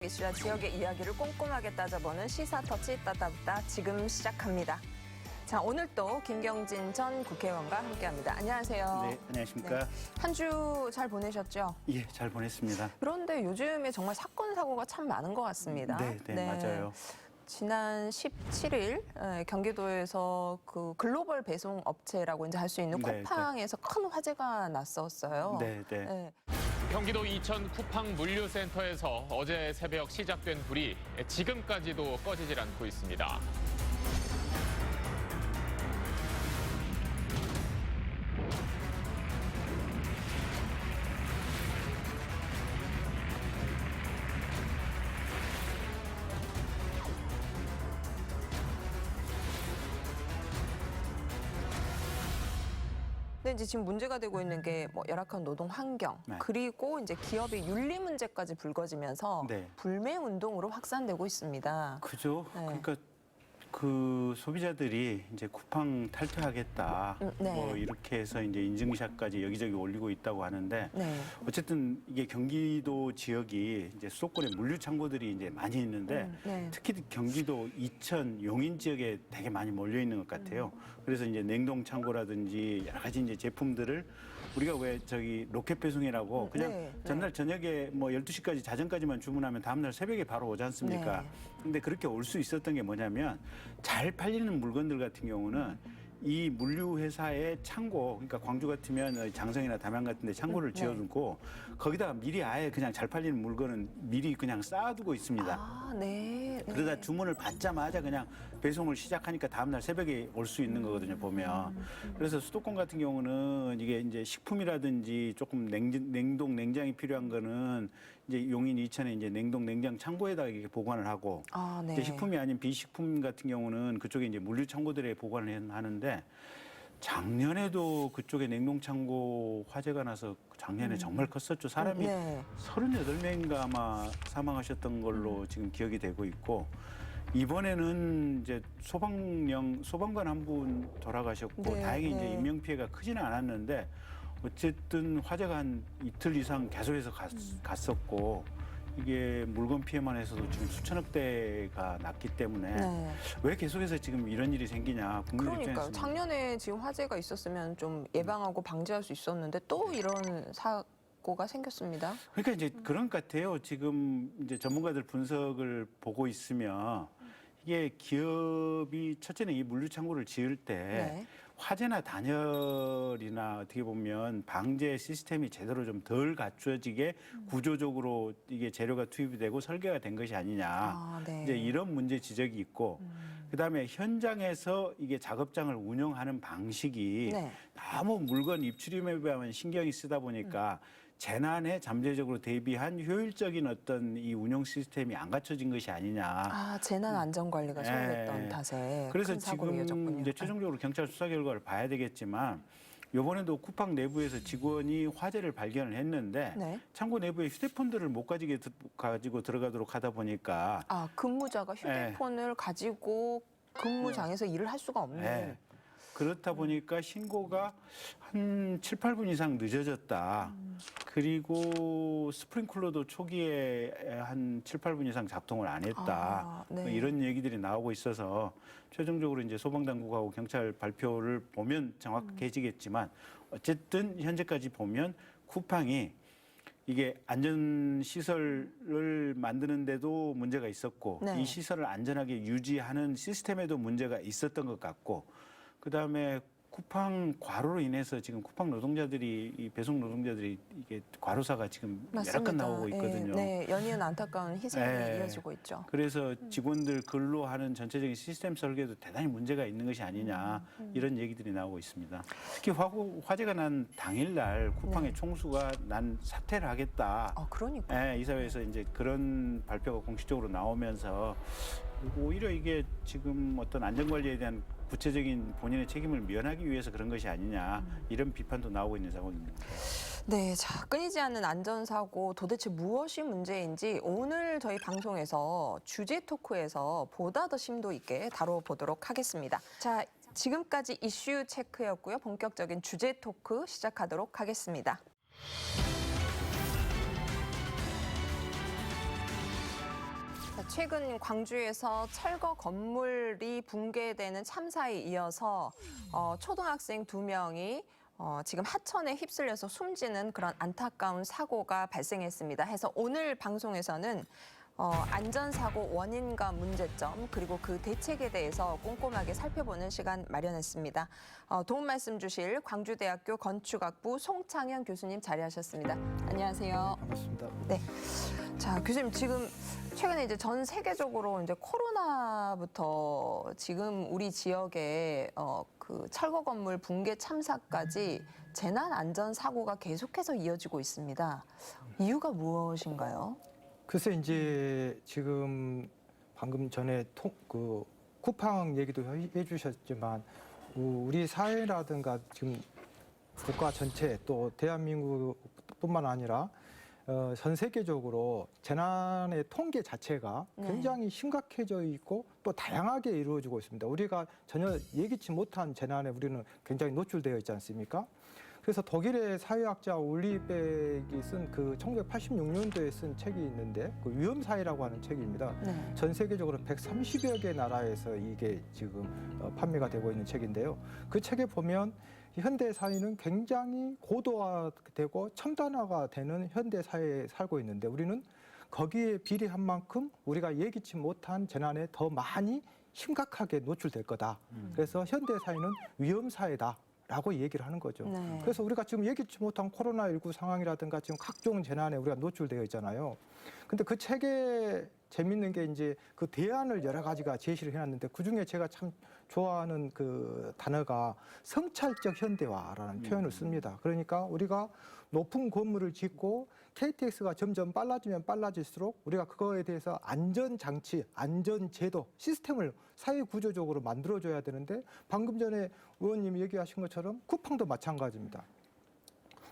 이슈와 지역의 이야기를 꼼꼼하게 따져보는 시사터치 따따부따 지금 시작합니다. 자, 오늘 또 김경진 전 국회의원과 함께합니다. 안녕하세요. 네, 안녕하십니까. 네. 한 주 잘 보내셨죠? 예, 잘 보냈습니다. 그런데 요즘에 정말 사건, 사고가 참 많은 것 같습니다. 네, 맞아요. 지난 17일 경기도에서 그 글로벌 배송 업체라고 이제 할 수 있는 네, 쿠팡에서 큰 화재가 났었어요. 네. 경기도 이천 쿠팡 물류센터에서 어제 새벽 시작된 불이 지금까지도 꺼지질 않고 있습니다. 근데 이제 지금 문제가 되고 있는 게 뭐 열악한 노동 환경, 네. 그리고 이제 기업의 윤리 문제까지 불거지면서 네. 불매 운동으로 확산되고 있습니다. 그죠? 네. 그러니까 그 소비자들이 이제 쿠팡 탈퇴하겠다. 네. 뭐 이렇게 해서 이제 인증샷까지 여기저기 올리고 있다고 하는데 네. 어쨌든 이게 경기도 지역이 이제 수도권에 물류 창고들이 이제 많이 있는데 네. 특히 경기도 이천 용인 지역에 되게 많이 몰려 있는 것 같아요. 그래서 이제 냉동 창고라든지 여러 가지 이제 제품들을 우리가 왜 저기 로켓 배송이라고 그냥 네. 전날 저녁에 뭐 12시까지 자정까지만 주문하면 다음날 새벽에 바로 오지 않습니까? 네. 근데 그렇게 올 수 있었던 게 뭐냐면 잘 팔리는 물건들 같은 경우는 이 물류 회사의 창고, 그러니까 광주 같으면 장성이나 담양 같은 데 창고를 지어두고 거기다가 미리 아예 그냥 잘 팔리는 물건은 미리 그냥 쌓아두고 있습니다. 아, 네. 그러다 주문을 받자마자 그냥 배송을 시작하니까 다음날 새벽에 올 수 있는 거거든요, 보면. 그래서 수도권 같은 경우는 이게 이제 식품이라든지 조금 냉동, 냉장이 필요한 거는 이제 용인 이천에 이제 냉동, 냉장 창고에다가 이렇게 보관을 하고 아, 네. 이제 식품이 아닌 비식품 같은 경우는 그쪽에 이제 물류 창고들에 보관을 하는데 작년에도 그쪽에 냉동 창고 화재가 나서 작년에 정말 컸었죠. 사람이 네. 38명인가 아마 사망하셨던 걸로 지금 기억이 되고 있고 이번에는 이제 소방관 한 분 돌아가셨고 네, 다행히 네. 이제 인명 피해가 크지는 않았는데 어쨌든 화재가 한 이틀 이상 계속해서 갔었고 이게 물건 피해만 해서도 지금 수천억 대가 났기 때문에 네. 왜 계속해서 지금 이런 일이 생기냐 국민 그러니까요. 입장에서는 작년에 지금 화재가 있었으면 좀 예방하고 방지할 수 있었는데 또 이런 사고가 생겼습니다. 그러니까 이제 그런 것 같아요. 지금 이제 전문가들 분석을 보고 있으면 이게 기업이 첫째는 이 물류 창고를 지을 때 네. 화재나 단열이나 어떻게 보면 방제 시스템이 제대로 좀 덜 갖춰지게 구조적으로 이게 재료가 투입이 되고 설계가 된 것이 아니냐. 아, 네. 이제 이런 문제 지적이 있고 그다음에 현장에서 이게 작업장을 운영하는 방식이 네. 너무 물건 입출임에 비하면 신경이 쓰다 보니까 재난에 잠재적으로 대비한 효율적인 어떤 이 운영 시스템이 안 갖춰진 것이 아니냐. 아, 재난 안전 관리가 소홀했던 탓에 그래서 큰 사고로 지금 이어졌군요. 이제 최종적으로 경찰 수사 결과를 봐야 되겠지만 이번에도 쿠팡 내부에서 직원이 화재를 발견을 했는데 네. 창고 내부에 휴대폰들을 못 가지고 들어가도록 하다 보니까 아, 근무자가 휴대폰을 가지고 근무장에서 일을 할 수가 없는. 네. 그렇다 보니까 신고가 한 7, 8분 이상 늦어졌다. 그리고 스프링클러도 초기에 한 7, 8분 이상 작동을 안 했다. 아, 네. 이런 얘기들이 나오고 있어서 최종적으로 이제 소방당국하고 경찰 발표를 보면 정확해지겠지만 어쨌든 현재까지 보면 쿠팡이 이게 안전시설을 만드는데도 문제가 있었고 네. 이 시설을 안전하게 유지하는 시스템에도 문제가 있었던 것 같고 그다음에 쿠팡 과로로 인해서 지금 쿠팡 노동자들이 이 배송 노동자들이 이게 과로사가 지금 여러 건 나오고 있거든요. 네, 연이은 안타까운 희생이 이어지고 있죠. 그래서 직원들 근로하는 전체적인 시스템 설계도 대단히 문제가 있는 것이 아니냐 이런 얘기들이 나오고 있습니다. 특히 화재가 난 당일날 쿠팡의 총수가 난 사퇴를 하겠다. 아, 그러니까. 이사회에서 이제 그런 발표가 공식적으로 나오면서 오히려 이게 지금 어떤 안전관리에 대한 구체적인 본인의 책임을 면하기 위해서 그런 것이 아니냐 이런 비판도 나오고 있는 상황입니다. 네, 자, 끊이지 않는 안전사고 도대체 무엇이 문제인지 오늘 저희 방송에서 주제 토크에서 보다 더 심도 있게 다뤄보도록 하겠습니다. 자, 지금까지 이슈 체크였고요. 본격적인 주제 토크 시작하도록 하겠습니다. 자, 최근 광주에서 철거 건물이 붕괴되는 참사에 이어서 초등학생 2명이 지금 하천에 휩쓸려서 숨지는 그런 안타까운 사고가 발생했습니다. 해서 오늘 방송에서는 안전사고 원인과 문제점 그리고 그 대책에 대해서 꼼꼼하게 살펴보는 시간 마련했습니다. 도움 말씀 주실 광주대학교 건축학부 송창현 교수님 자리하셨습니다. 안녕하세요. 반갑습니다. 네. 자, 교수님 지금 최근에 이제 전 세계적으로 이제 코로나부터 지금 우리 지역에 그 철거 건물 붕괴 참사까지 재난 안전 사고가 계속해서 이어지고 있습니다. 이유가 무엇인가요? 글쎄 이제 지금 방금 전에 그 쿠팡 얘기도 해주셨지만 우리 사회라든가 지금 국가 전체 또 대한민국뿐만 아니라 전 세계적으로 재난의 통계 자체가 굉장히 심각해져 있고 또 다양하게 이루어지고 있습니다. 우리가 전혀 예기치 못한 재난에 우리는 굉장히 노출되어 있지 않습니까? 그래서 독일의 사회학자 올리백이 쓴 그 1986년도에 쓴 책이 있는데 그 위험사회라고 하는 책입니다. 네. 전 세계적으로 130여 개 나라에서 이게 지금 판매가 되고 있는 책인데요. 그 책에 보면 현대 사회는 굉장히 고도화되고 첨단화가 되는 현대 사회에 살고 있는데 우리는 거기에 비례한 만큼 우리가 예기치 못한 재난에 더 많이 심각하게 노출될 거다. 그래서 현대 사회는 위험 사회다. 라고 얘기를 하는 거죠. 네. 그래서 우리가 지금 예기치 못한 코로나19 상황이라든가 지금 각종 재난에 우리가 노출되어 있잖아요. 근데 그 책에 재밌는 게 이제 그 대안을 여러 가지가 제시를 해놨는데 그중에 제가 참 좋아하는 그 단어가 성찰적 현대화라는 표현을 씁니다. 그러니까 우리가 높은 건물을 짓고 KTX가 점점 빨라지면 빨라질수록 우리가 그거에 대해서 안전장치, 안전제도, 시스템을 사회 구조적으로 만들어줘야 되는데 방금 전에 의원님이 얘기하신 것처럼 쿠팡도 마찬가지입니다.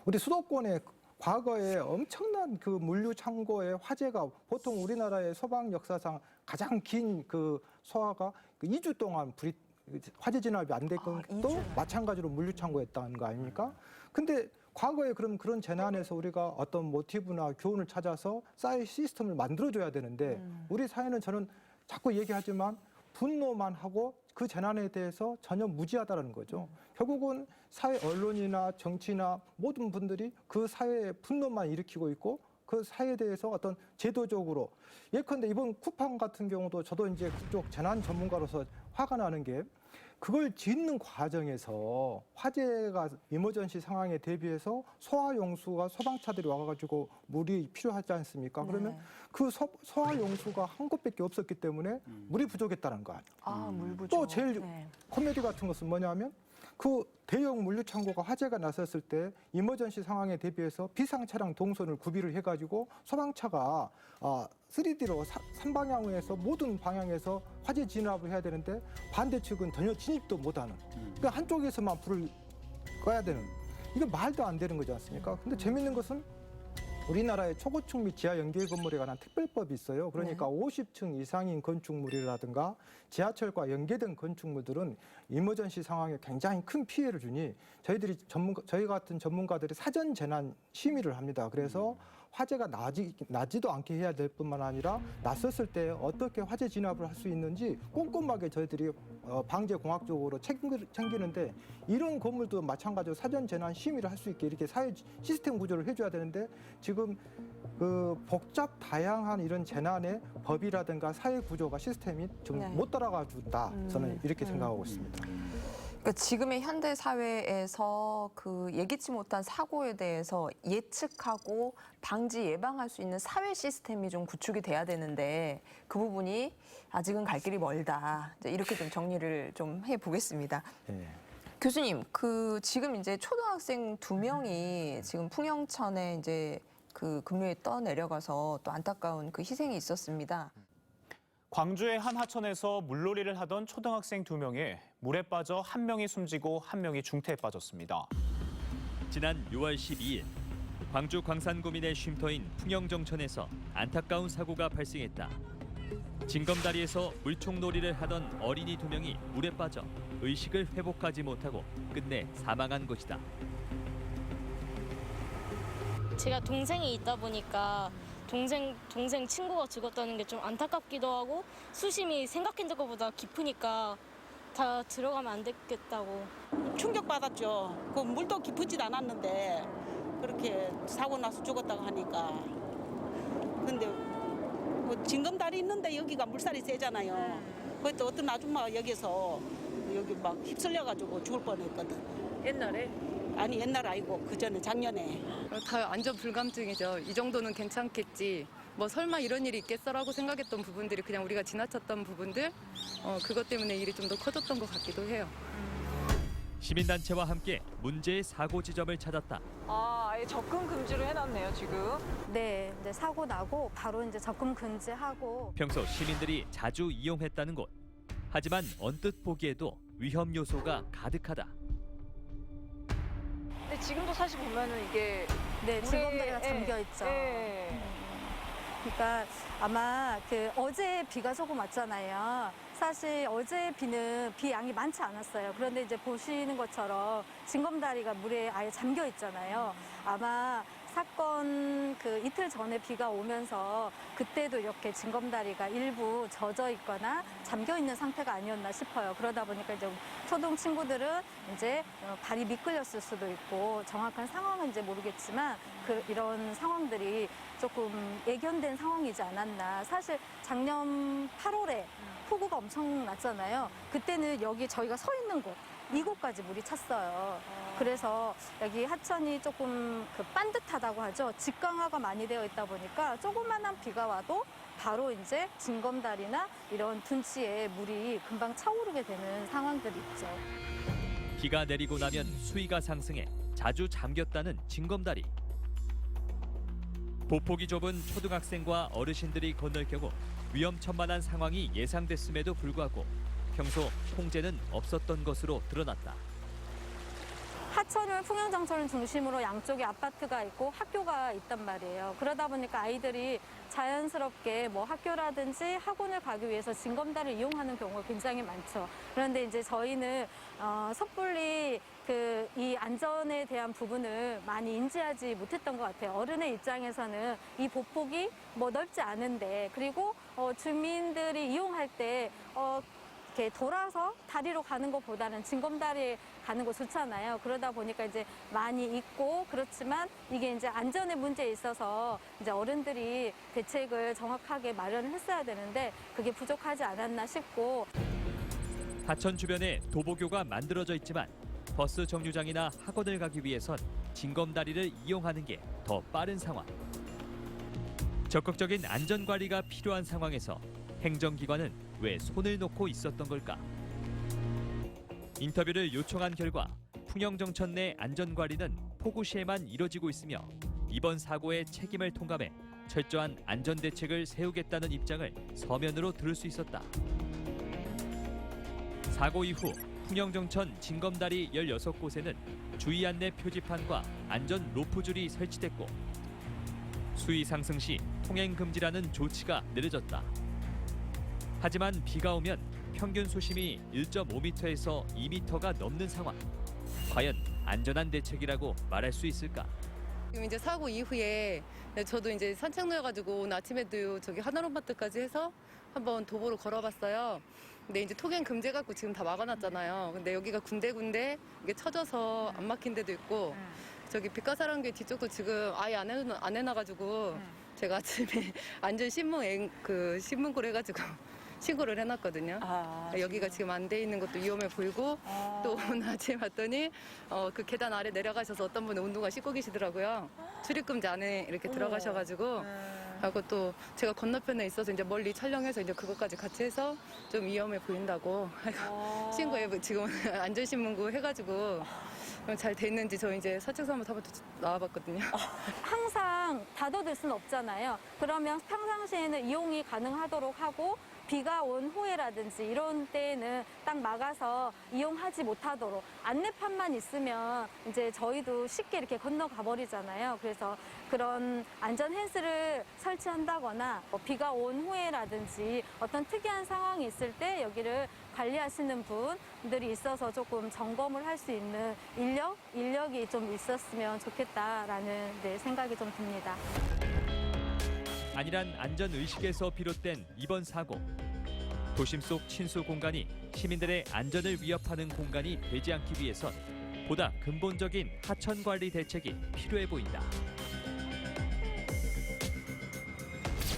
우리 수도권에 과거에 엄청난 그 물류 창고의 화재가 보통 우리나라의 소방 역사상 가장 긴 그 소화가 그 2주 동안 화재 진압이 안 된 것도 마찬가지로 물류 창고였다는 거 아닙니까? 근데 과거에 그런 재난에서 우리가 어떤 모티브나 교훈을 찾아서 사회 시스템을 만들어줘야 되는데 우리 사회는 저는 자꾸 얘기하지만 분노만 하고 그 재난에 대해서 전혀 무지하다는 거죠. 결국은 사회 언론이나 정치나 모든 분들이 그 사회의 분노만 일으키고 있고 그 사회에 대해서 어떤 제도적으로 예컨대 이번 쿠팡 같은 경우도 저도 이제 그쪽 재난 전문가로서 화가 나는 게 그걸 짓는 과정에서 화재가 이머전시 상황에 대비해서 소화용수가 소방차들이 와가지고 물이 필요하지 않습니까? 그러면 네. 그 소화용수가 한 곳밖에 없었기 때문에 물이 부족했다는 거 아니에요. 물 부족. 또 제일 코미디 같은 것은 뭐냐면 그 대형 물류창고가 화재가 났었을 때 이머전시 상황에 대비해서 비상차량 동선을 구비를 해가지고 소방차가 3D로 3방향에서 모든 방향에서 화재 진압을 해야 되는데 반대측은 전혀 진입도 못하는 그러니까 한쪽에서만 불을 꺼야 되는 이게 말도 안 되는 거지 않습니까? 근데 재밌는 것은 우리나라의 초고층 및 지하 연계 건물에 관한 특별법이 있어요. 그러니까 50층 이상인 건축물이라든가 지하철과 연계된 건축물들은 이머전시 상황에 굉장히 큰 피해를 주니 저희 같은 전문가들이 사전 재난 심의를 합니다. 그래서 화재가 나지도 않게 해야 될 뿐만 아니라 났었을 때 어떻게 화재 진압을 할 수 있는지 꼼꼼하게 저희들이 방재공학적으로 챙기는데 이런 건물도 마찬가지로 사전 재난 심의를 할 수 있게 이렇게 사회 시스템 구조를 해줘야 되는데 지금 그 복잡 다양한 이런 재난의 법이라든가 사회 구조가 시스템이 좀 못 따라가 준다. 저는 이렇게 생각하고 있습니다. 그러니까 지금의 현대 사회에서 그 예기치 못한 사고에 대해서 예측하고 방지 예방할 수 있는 사회 시스템이 좀 구축이 돼야 되는데 그 부분이 아직은 갈 길이 멀다. 이제 이렇게 좀 정리를 좀 해보겠습니다. 네. 교수님, 그 지금 이제 초등학생 2명이 지금 풍영천에 이제 그 급류에 떠내려가서 또 안타까운 그 희생이 있었습니다. 광주의 한 하천에서 물놀이를 하던 초등학생 2명이 물에 빠져 1명이 숨지고 1명이 중태에 빠졌습니다. 지난 6월 12일 광주 광산구민의 쉼터인 풍영정천에서 안타까운 사고가 발생했다. 징검다리에서 물총놀이를 하던 어린이 2명이 물에 빠져 의식을 회복하지 못하고 끝내 사망한 것이다. 제가 동생이 있다 보니까 동생 친구가 죽었다는 게 좀 안타깝기도 하고 수심이 생각했던 것보다 깊으니까 다 들어가면 안 되겠다고. 충격받았죠. 그 물도 깊지도 않았는데 그렇게 사고 나서 죽었다고 하니까. 근데 뭐 징검다리 있는데 여기가 물살이 세잖아요. 그것도 어떤 아줌마가 여기서 여기 막 휩쓸려가지고 죽을 뻔했거든. 옛날에? 아니 옛날 아니고 그 전에 작년에. 다 안전 불감증이죠. 이 정도는 괜찮겠지. 뭐 설마 이런 일이 있겠어라고 생각했던 부분들이 그냥 우리가 지나쳤던 부분들, 그것 때문에 일이 좀 더 커졌던 것 같기도 해요. 시민단체와 함께 문제의 사고 지점을 찾았다. 아, 아예 접근 금지로 해놨네요, 지금. 네, 이제 사고 나고 바로 이제 접근 금지하고. 평소 시민들이 자주 이용했다는 곳. 하지만 언뜻 보기에도 위험 요소가 가득하다. 근데 지금도 사실 보면은 이게 네, 징검다리가 잠겨 있죠. 그러니까 아마 어제 비가 조금 왔잖아요. 사실 어제 비는 비 양이 많지 않았어요. 그런데 이제 보시는 것처럼 징검다리가 물에 아예 잠겨 있잖아요. 아마 사건 이틀 전에 비가 오면서 그때도 이렇게 징검다리가 일부 젖어 있거나 잠겨 있는 상태가 아니었나 싶어요. 그러다 보니까 이제 초등 친구들은 이제 발이 미끌렸을 수도 있고 정확한 상황은 이제 모르겠지만 이런 상황들이 조금 예견된 상황이지 않았나. 사실 작년 8월에 폭우가 엄청 났잖아요. 그때는 여기 저희가 서 있는 곳, 이곳까지 물이 찼어요. 그래서 여기 하천이 조금 반듯하다고 하죠. 직강화가 많이 되어 있다 보니까 조그만한 비가 와도 바로 이제 징검다리나 이런 둔치에 물이 금방 차오르게 되는 상황들이 있죠. 비가 내리고 나면 수위가 상승해 자주 잠겼다는 징검다리. 보폭이 좁은 초등학생과 어르신들이 건널 경우 위험천만한 상황이 예상됐음에도 불구하고 평소 통제는 없었던 것으로 드러났다. 하천을 풍영정천을 중심으로 양쪽에 아파트가 있고 학교가 있단 말이에요. 그러다 보니까 아이들이 자연스럽게 뭐 학교라든지 학원을 가기 위해서 징검다리를 이용하는 경우가 굉장히 많죠. 그런데 이제 저희는 섣불리 이 안전에 대한 부분을 많이 인지하지 못했던 것 같아요. 어른의 입장에서는 이 보폭이 뭐 넓지 않은데, 그리고 주민들이 이용할 때 이렇게 돌아서 다리로 가는 것보다는 징검다리에 가는 거 좋잖아요. 그러다 보니까 이제 많이 있고, 그렇지만 이게 이제 안전의 문제에 있어서 이제 어른들이 대책을 정확하게 마련을 했어야 되는데 그게 부족하지 않았나 싶고. 하천 주변에 도보교가 만들어져 있지만 버스 정류장이나 학원을 가기 위해선 징검다리를 이용하는 게 더 빠른 상황. 적극적인 안전관리가 필요한 상황에서 행정기관은 왜 손을 놓고 있었던 걸까? 인터뷰를 요청한 결과 풍영정천 내 안전관리는 폭우 시에만 이뤄지고 있으며 이번 사고의 책임을 통감해 철저한 안전대책을 세우겠다는 입장을 서면으로 들을 수 있었다. 사고 이후 풍영정천 징검다리 16곳에는 주의 안내 표지판과 안전 로프줄이 설치됐고 수위 상승 시 통행 금지라는 조치가 내려졌다. 하지만 비가 오면 평균 수심이 1.5m에서 2m가 넘는 상황. 과연 안전한 대책이라고 말할 수 있을까? 지금 이제 사고 이후에 저도 이제 산책로여가지고 오늘 아침에도 저기 하나론마트까지 해서 한번 도보로 걸어봤어요. 근데 이제 통행 금지 갖고 지금 다 막아놨잖아요. 근데 여기가 군데군데 이게 쳐져서 안 막힌 데도 있고, 저기 빛가사랑교 뒤쪽도 지금 아예 안 해놔가지고 제가 아침에 안전 신문고를 해가지고 신고를 해놨거든요. 여기가 지금 안 돼 있는 것도 위험해 보이고, 또 오늘 아침에 봤더니 그 계단 아래 내려가셔서 어떤 분이 운동화 신고 계시더라고요. 출입금지 안에 이렇게 들어가셔가지고, 하고 또 제가 건너편에 있어서 이제 멀리 촬영해서 이제 그것까지 같이 해서 좀 위험해 보인다고 신고해 지금 안전신문고 해가지고 잘 됐는지 저 이제 산책소 한번 나와봤거든요. 항상 닫아둘 수는 없잖아요. 그러면 평상시에는 이용이 가능하도록 하고, 비가 온 후에라든지 이런 때에는 딱 막아서 이용하지 못하도록 안내판만 있으면 이제 저희도 쉽게 이렇게 건너가 버리잖아요. 그래서 그런 안전 펜스를 설치한다거나 비가 온 후에라든지 어떤 특이한 상황이 있을 때 여기를 관리하시는 분들이 있어서 조금 점검을 할 수 있는 인력이 좀 있었으면 좋겠다라는 생각이 좀 듭니다. 안일한 안전 의식에서 비롯된 이번 사고. 도심 속 친수 공간이 시민들의 안전을 위협하는 공간이 되지 않기 위해선 보다 근본적인 하천 관리 대책이 필요해 보인다.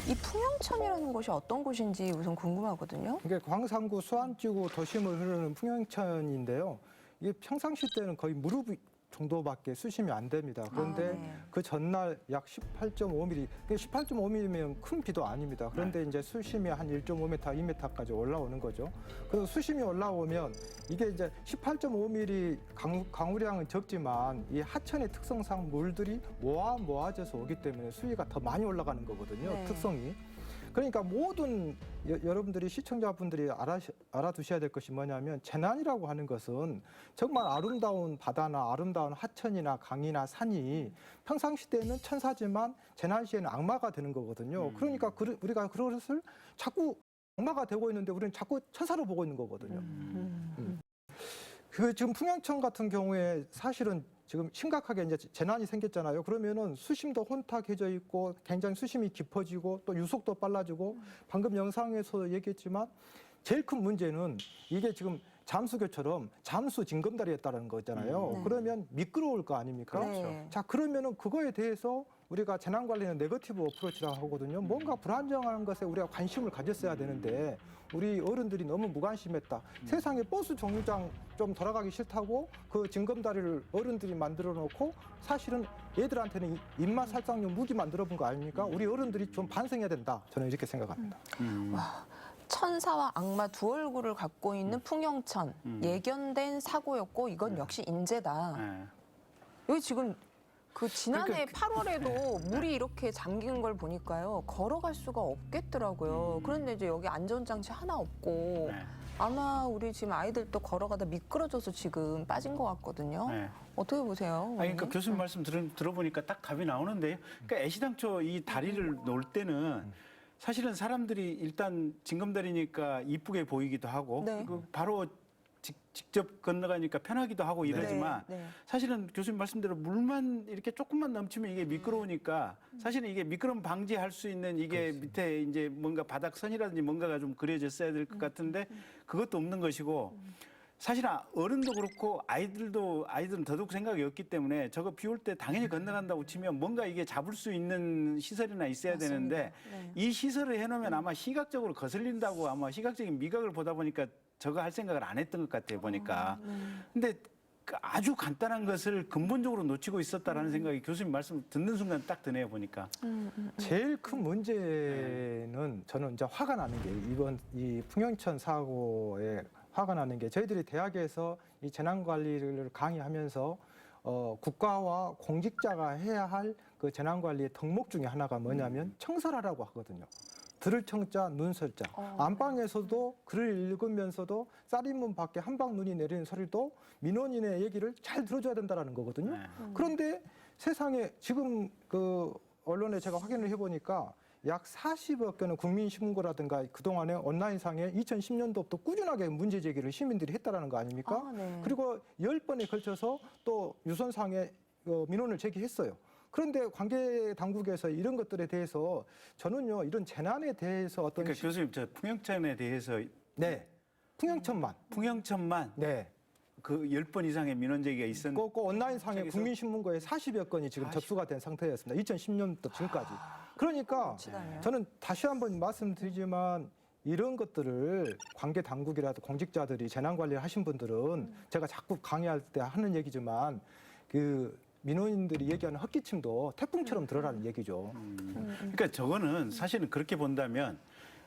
이 풍영천이라는 곳이 어떤 곳인지 우선 궁금하거든요. 이게 광산구 수안지구 도심을 흐르는 풍영천인데요. 이게 평상시 때는 거의 무릎 정도밖에 수심이 안 됩니다. 그런데 네. 그 전날 약 18.5mm, 18.5mm면 큰 비도 아닙니다. 그런데 이제 수심이 한 1.5m, 2m까지 올라오는 거죠. 그래서 수심이 올라오면 이게 이제 18.5mm 강우량은 적지만 이 하천의 특성상 물들이 모아져서 오기 때문에 수위가 더 많이 올라가는 거거든요. 네. 특성이. 그러니까 모든 여러분들이 시청자분들이 알아두셔야 될 것이 뭐냐면 재난이라고 하는 것은 정말 아름다운 바다나 아름다운 하천이나 강이나 산이 평상시 때는 천사지만 재난 시에는 악마가 되는 거거든요. 그러니까 우리가 그것을 자꾸 악마가 되고 있는데 우리는 자꾸 천사로 보고 있는 거거든요. 그 지금 풍영천 같은 경우에 사실은 지금 심각하게 이제 재난이 생겼잖아요. 그러면은 수심도 혼탁해져 있고 굉장히 수심이 깊어지고 또 유속도 빨라지고 방금 영상에서 얘기했지만 제일 큰 문제는 이게 지금 잠수교처럼 잠수 징검다리였다는 거잖아요. 네. 그러면 미끄러울 거 아닙니까? 네. 자, 그러면은 그거에 대해서 우리가 재난 관리는 네거티브 어프로치라고 하거든요. 뭔가 불안정한 것에 우리가 관심을 가졌어야 되는데 우리 어른들이 너무 무관심했다. 세상에 버스 정류장 좀 돌아가기 싫다고 그 징검다리를 어른들이 만들어 놓고 사실은 얘들한테는 입맛 살상용 무기 만들어 본 거 아닙니까? 우리 어른들이 좀 반성해야 된다. 저는 이렇게 생각합니다. 와, 천사와 악마 두 얼굴을 갖고 있는 풍영천. 예견된 사고였고 이건 역시 인재다. 네. 여기 지금 그 지난해 그러니까 8월에도 물이 이렇게 잠긴 걸 보니까요. 걸어갈 수가 없겠더라고요. 그런데 이제 여기 안전장치 하나 없고 네. 아마 우리 지금 아이들도 걸어가다 미끄러져서 지금 빠진 것 같거든요. 네. 어떻게 보세요? 아니, 그러니까 교수님 말씀 들어보니까 딱 답이 나오는데요. 그러니까 애시당초 이 다리를 놓을 때는 사실은 사람들이 일단 징검다리니까 이쁘게 보이기도 하고 네. 그 바로 직접 건너가니까 편하기도 하고 이러지만 네. 사실은 교수님 말씀대로 물만 이렇게 조금만 넘치면 이게 미끄러우니까 사실은 이게 미끄럼 방지할 수 있는 이게 밑에 이제 뭔가 바닥선이라든지 뭔가가 좀 그려졌어야 될 것 같은데 그것도 없는 것이고 사실 어른도 그렇고 아이들은 더더욱 생각이 없기 때문에 저거 비 올 때 당연히 건너간다고 치면 뭔가 이게 잡을 수 있는 시설이나 있어야 되는데 네. 이 시설을 해놓으면 아마 시각적으로 거슬린다고 아마 시각적인 미각을 보다 보니까 저거 할 생각을 안 했던 것 같아요, 보니까. 근데 그 아주 간단한 것을 근본적으로 놓치고 있었다라는 생각이 교수님 말씀 듣는 순간 딱 드네요, 보니까. 제일 큰 문제는 저는 이제 화가 나는 게 이번 이 풍영천 사고에 화가 나는 게 저희들이 대학에서 이 재난 관리를 강의하면서 국가와 공직자가 해야 할 그 재난 관리의 덕목 중에 하나가 뭐냐면 청설하라고 하거든요. 들을 청자, 눈설자. 안방에서도 글을 읽으면서도 쌀인문 밖에 한방 눈이 내리는 소리도 민원인의 얘기를 잘 들어줘야 된다는 거거든요. 그런데 세상에 지금 그 언론에 제가 확인을 해보니까 약 40여 건의 국민신고라든가 그동안에 온라인상에 2010년도부터 꾸준하게 문제 제기를 시민들이 했다는 거 아닙니까? 네. 그리고 10번에 걸쳐서 또 유선상에 민원을 제기했어요. 그런데 관계 당국에서 이런 것들에 대해서 저는요 이런 재난에 대해서 어떤 그러니까 교수님 저 풍영천에 대해서 네 풍영천만 네. 그 10번 이상의 민원 제기가 있었는데 그 온라인상에 저기서- 국민신문고에 40여 건이 지금 접수가 된 상태였습니다. 2010년부터 지금까지. 그러니까 치다네요. 저는 다시 한번 말씀드리지만 이런 것들을 관계 당국이라도 공직자들이 재난 관리를 하신 분들은 제가 자꾸 강의할 때 하는 얘기지만 그 민원인들이 얘기하는 헛기침도 태풍처럼 들어라는 얘기죠. 그러니까 저거는 사실은 그렇게 본다면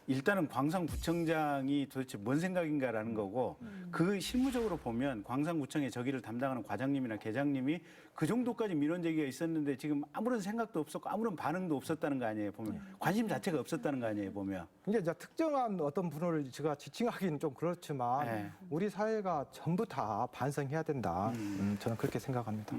일단은 광산구청장이 도대체 뭔 생각인가라는 거고 그 실무적으로 보면 광산구청의 저기를 담당하는 과장님이나 계장님이 그 정도까지 민원 제기가 있었는데 지금 아무런 생각도 없었고 아무런 반응도 없었다는 거 아니에요, 보면. 관심 자체가 없었다는 거 아니에요, 보면. 이게 이제 특정한 어떤 분을 제가 지칭하기는 좀 그렇지만 네. 우리 사회가 전부 다 반성해야 된다. 저는 그렇게 생각합니다.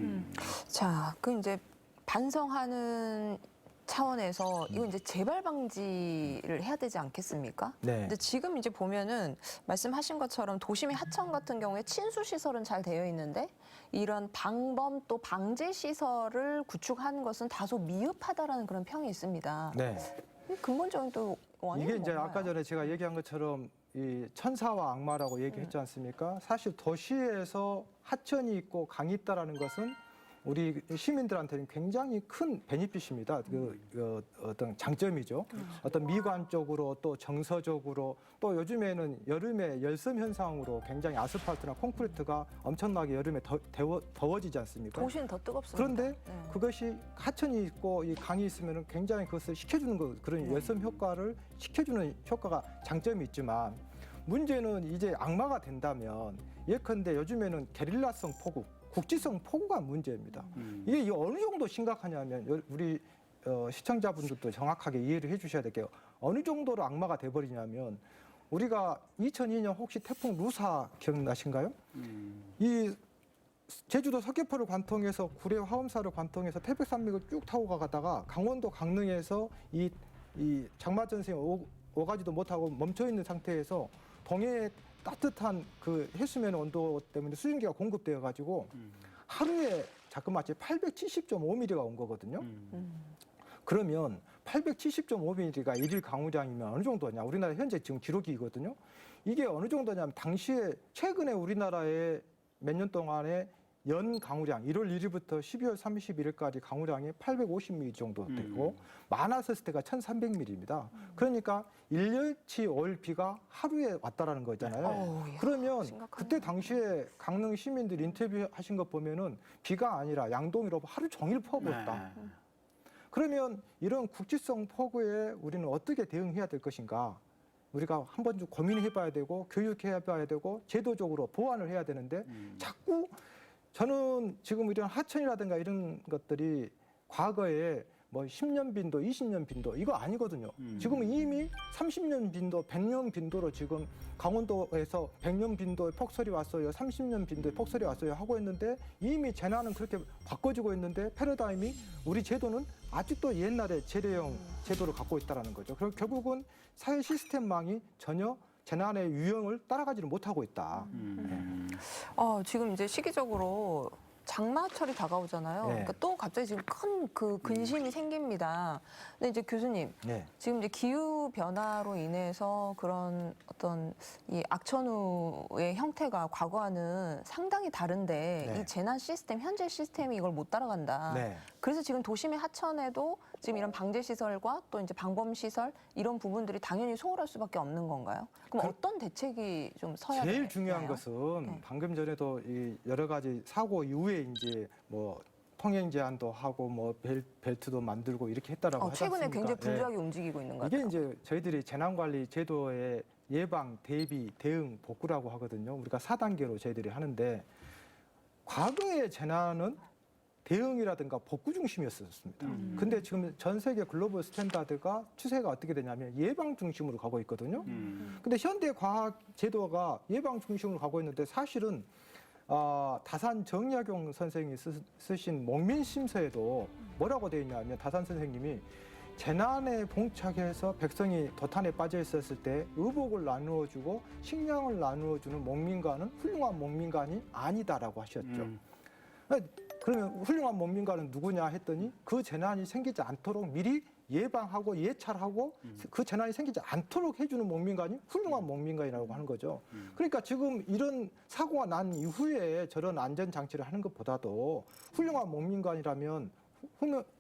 자, 그 이제 반성하는 차원에서 이거 이제 재발 방지를 해야 되지 않겠습니까? 네. 근데 지금 이제 보면은 말씀하신 것처럼 도심의 하천 같은 경우에 친수 시설은 잘 되어 있는데 이런 방범 또 방제 시설을 구축하는 것은 다소 미흡하다라는 그런 평이 있습니다. 네. 근본적인 또 원인은 이게 이제 뭔가요? 아까 전에 제가 얘기한 것처럼 이 천사와 악마라고 얘기했지 않습니까? 사실 도시에서 하천이 있고 강이 있다라는 것은 우리 시민들한테는 굉장히 큰 베니핏입니다. 어떤 장점이죠. 어떤 미관적으로 또 정서적으로 또 요즘에는 여름에 열섬 현상으로 굉장히 아스팔트나 콘크리트가 엄청나게 여름에 더워지지 않습니까? 도시는 더 뜨겁습니다. 그런데 네. 그것이 하천이 있고 이 강이 있으면 굉장히 그것을 식혀주는 그런 열섬 효과를 식혀주는 효과가 장점이 있지만 문제는 이제 악마가 된다면 예컨대 요즘에는 게릴라성 폭우, 국지성 폭우가 문제입니다. 이게 어느 정도 심각하냐면 우리 시청자분들도 정확하게 이해를 해주셔야 될 게요. 어느 정도로 악마가 돼버리냐면 우리가 2002년 혹시 태풍 루사 기억나신가요? 이 제주도 서귀포를 관통해서 구례 화엄사를 관통해서 태백산맥을 쭉 타고 가다가 강원도 강릉에서 이 장마전선이 오가지도 못하고 멈춰 있는 상태에서 동해에 따뜻한 그 해수면 온도 때문에 수증기가 공급되어 가지고 하루에 자그마치 870.5mm가 온 거거든요. 그러면 870.5mm가 일일 강우량이면 어느 정도냐? 우리나라 현재 지금 기록이거든요. 이게 어느 정도냐면 당시에 최근에 우리나라에 몇 년 동안에 연 강우량 1월 1일부터 12월 31일까지 강우량이 850mm 정도 되고 많았을 때가 1300mm입니다. 그러니까 1년치 올 비가 하루에 왔다라는 거잖아요. 어우, 야, 그러면 심각하네요. 그때 당시에 강릉 시민들 인터뷰하신 거 보면은 비가 아니라 양동이로 하루 종일 퍼부었다. 그러면 이런 국지성 폭우에 우리는 어떻게 대응해야 될 것인가? 우리가 한 번 좀 고민해봐야 되고 교육해봐야 되고 제도적으로 보완을 해야 되는데 자꾸 저는 지금 이런 하천이라든가 이런 것들이 과거에 뭐 10년 빈도, 20년 빈도 이거 아니거든요. 지금은 이미 30년 빈도, 100년 빈도로 지금 강원도에서 100년 빈도에 폭설이 왔어요. 30년 빈도에 폭설이 왔어요 하고 있는데 이미 재난은 그렇게 바꿔지고 있는데 패러다임이 우리 제도는 아직도 옛날의 재래형 제도를 갖고 있다는 거죠. 그럼 결국은 사회 시스템망이 전혀 재난의 유형을 따라가지를 못하고 있다. 지금 이제 시기적으로 장마철이 다가오잖아요. 네. 그러니까 또 갑자기 지금 큰 그 근심이 생깁니다. 근데 이제 교수님, 네. 지금 이제 기후 변화로 인해서 그런 어떤 이 악천후의 형태가 과거와는 상당히 다른데 네. 이 재난 시스템, 현재 시스템이 이걸 못 따라간다. 네. 그래서 지금 도심의 하천에도 지금 이런 방제 시설과 또 이제 방범 시설 이런 부분들이 당연히 소홀할 수밖에 없는 건가요? 그럼 어떤 대책이 좀 서야 제일 중요한 되나요? 것은 네. 방금 전에도 이 여러 가지 사고 이후에 이제 뭐 통행 제한도 하고 뭐 벨트도 만들고 이렇게 했다라고 하지 최근에 않습니까? 굉장히 분주하게 움직이고 있는 것 이게 같아요. 이제 저희들이 재난관리 제도의 예방, 대비, 대응, 복구라고 하거든요. 우리가 4단계로 저희들이 하는데 과거의 재난은 대응이라든가 복구 중심이었습니다. 근데 지금 전 세계 글로벌 스탠다드가 추세가 어떻게 되냐면 예방 중심으로 가고 있거든요. 근데 현대 과학 제도가 예방 중심으로 가고 있는데 사실은 다산 정약용 선생이 쓰신 목민심서에도 뭐라고 되어 있냐면 다산 선생님이 재난에 봉착해서 백성이 도탄에 빠져 있었을 때 의복을 나누어주고 식량을 나누어주는 목민관은 훌륭한 목민관이 아니다라고 하셨죠. 그러면 훌륭한 목민관은 누구냐 했더니 그 재난이 생기지 않도록 미리 예방하고 예찰하고 그 재난이 생기지 않도록 해주는 목민관이 훌륭한 목민관이라고 하는 거죠. 그러니까 지금 이런 사고가 난 이후에 저런 안전장치를 하는 것보다도 훌륭한 목민관이라면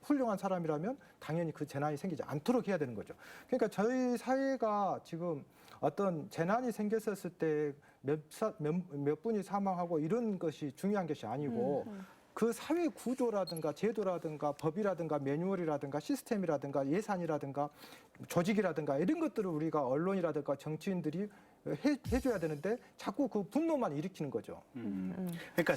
훌륭한 사람이라면 당연히 그 재난이 생기지 않도록 해야 되는 거죠. 그러니까 저희 사회가 지금 어떤 재난이 생겼었을 때 몇 분이 사망하고 이런 것이 중요한 것이 아니고 그 사회 구조라든가 제도라든가 법이라든가 매뉴얼이라든가 시스템이라든가 예산이라든가 조직이라든가 이런 것들을 우리가 언론이라든가 정치인들이 해줘야 되는데 자꾸 그 분노만 일으키는 거죠. 그러니까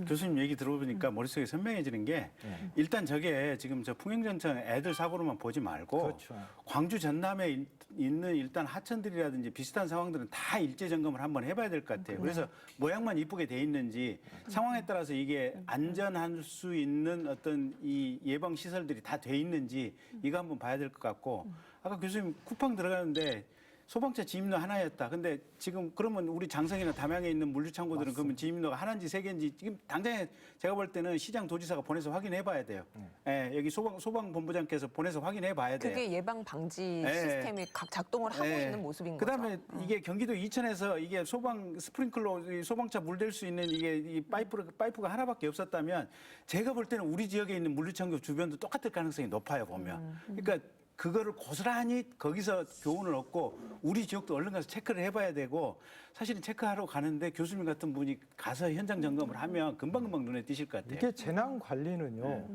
교수님 얘기 들어보니까 머릿속에 선명해지는 게 일단 저게 지금 저 풍행전천 애들 사고로만 보지 말고 그렇죠. 광주 전남에 있는 일단 하천들이라든지 비슷한 상황들은 다 일제 점검을 한번 해봐야 될 것 같아요. 그래서 모양만 이쁘게 돼 있는지 상황에 따라서 이게 안전할 수 있는 어떤 이 예방 시설들이 다 돼 있는지 이거 한번 봐야 될 것 같고 아까 교수님 쿠팡 들어가는데 소방차 지임로 하나였다. 근데 지금 그러면 우리 장성이나 담양에 있는 물류 창고들은 그러면 지임로가 하나인지 세 개인지 지금 당장에 제가 볼 때는 시장 도지사가 보내서 확인해 봐야 돼요. 예, 여기 소방본부장께서 보내서 확인해 봐야 돼요. 그게 예방 방지 네. 시스템이 각 작동을 하고 네. 있는 모습인 그다음에 거죠. 이게 경기도 이천에서 이게 소방 스프링클러 이 소방차 물 댈 수 있는 이게 이 파이프가 하나밖에 없었다면 제가 볼 때는 우리 지역에 있는 물류창고 주변도 똑같을 가능성이 높아요 보면. 그러니까 그거를 고스란히 거기서 교훈을 얻고 우리 지역도 얼른 가서 체크를 해봐야 되고 사실은 체크하러 가는데 교수님 같은 분이 가서 현장 점검을 하면 금방금방 눈에 띄실 것 같아요. 이게 재난 관리는요.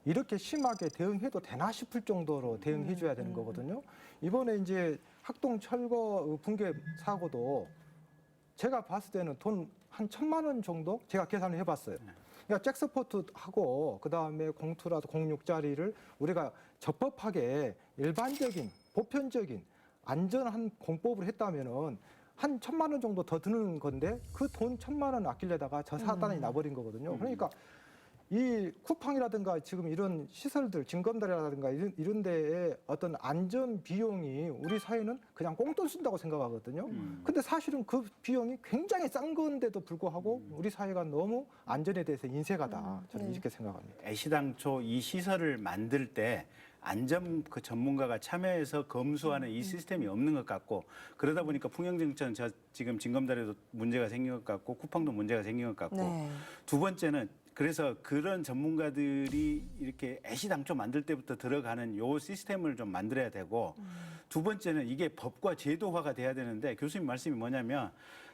이렇게 심하게 대응해도 되나 싶을 정도로 대응해 줘야 되는 거거든요. 이번에 이제 학동 철거 붕괴 사고도 제가 봤을 때는 돈 한 1,000만 원 정도 제가 계산을 해봤어요. 그러니까 잭스포트하고 그다음에 공투라도 06짜리를 우리가 적법하게 일반적인 보편적인 안전한 공법을 했다면은 한 1,000만 원 정도 더 드는 건데 그 돈 1,000만 원 아끼려다가 저 사단이 나버린 거거든요. 그러니까 이 쿠팡이라든가 지금 이런 시설들, 징검다리라든가 이런 데에 어떤 안전 비용이 우리 사회는 그냥 꽁돈 쓴다고 생각하거든요. 근데 사실은 그 비용이 굉장히 싼 건데도 불구하고 우리 사회가 너무 안전에 대해서 인색하다. 저는 이렇게 생각합니다. 애시당초 이 시설을 만들 때 안전 그 전문가가 참여해서 검수하는 이 시스템이 없는 것 같고 그러다 보니까 풍영정천 지금 징검다리도 문제가 생긴 것 같고 쿠팡도 문제가 생긴 것 같고 네. 두 번째는 그래서 그런 전문가들이 이렇게 애시당초 만들 때부터 들어가는 요 시스템을 좀 만들어야 되고 두 번째는 이게 법과 제도화가 돼야 되는데 교수님 말씀이 뭐냐면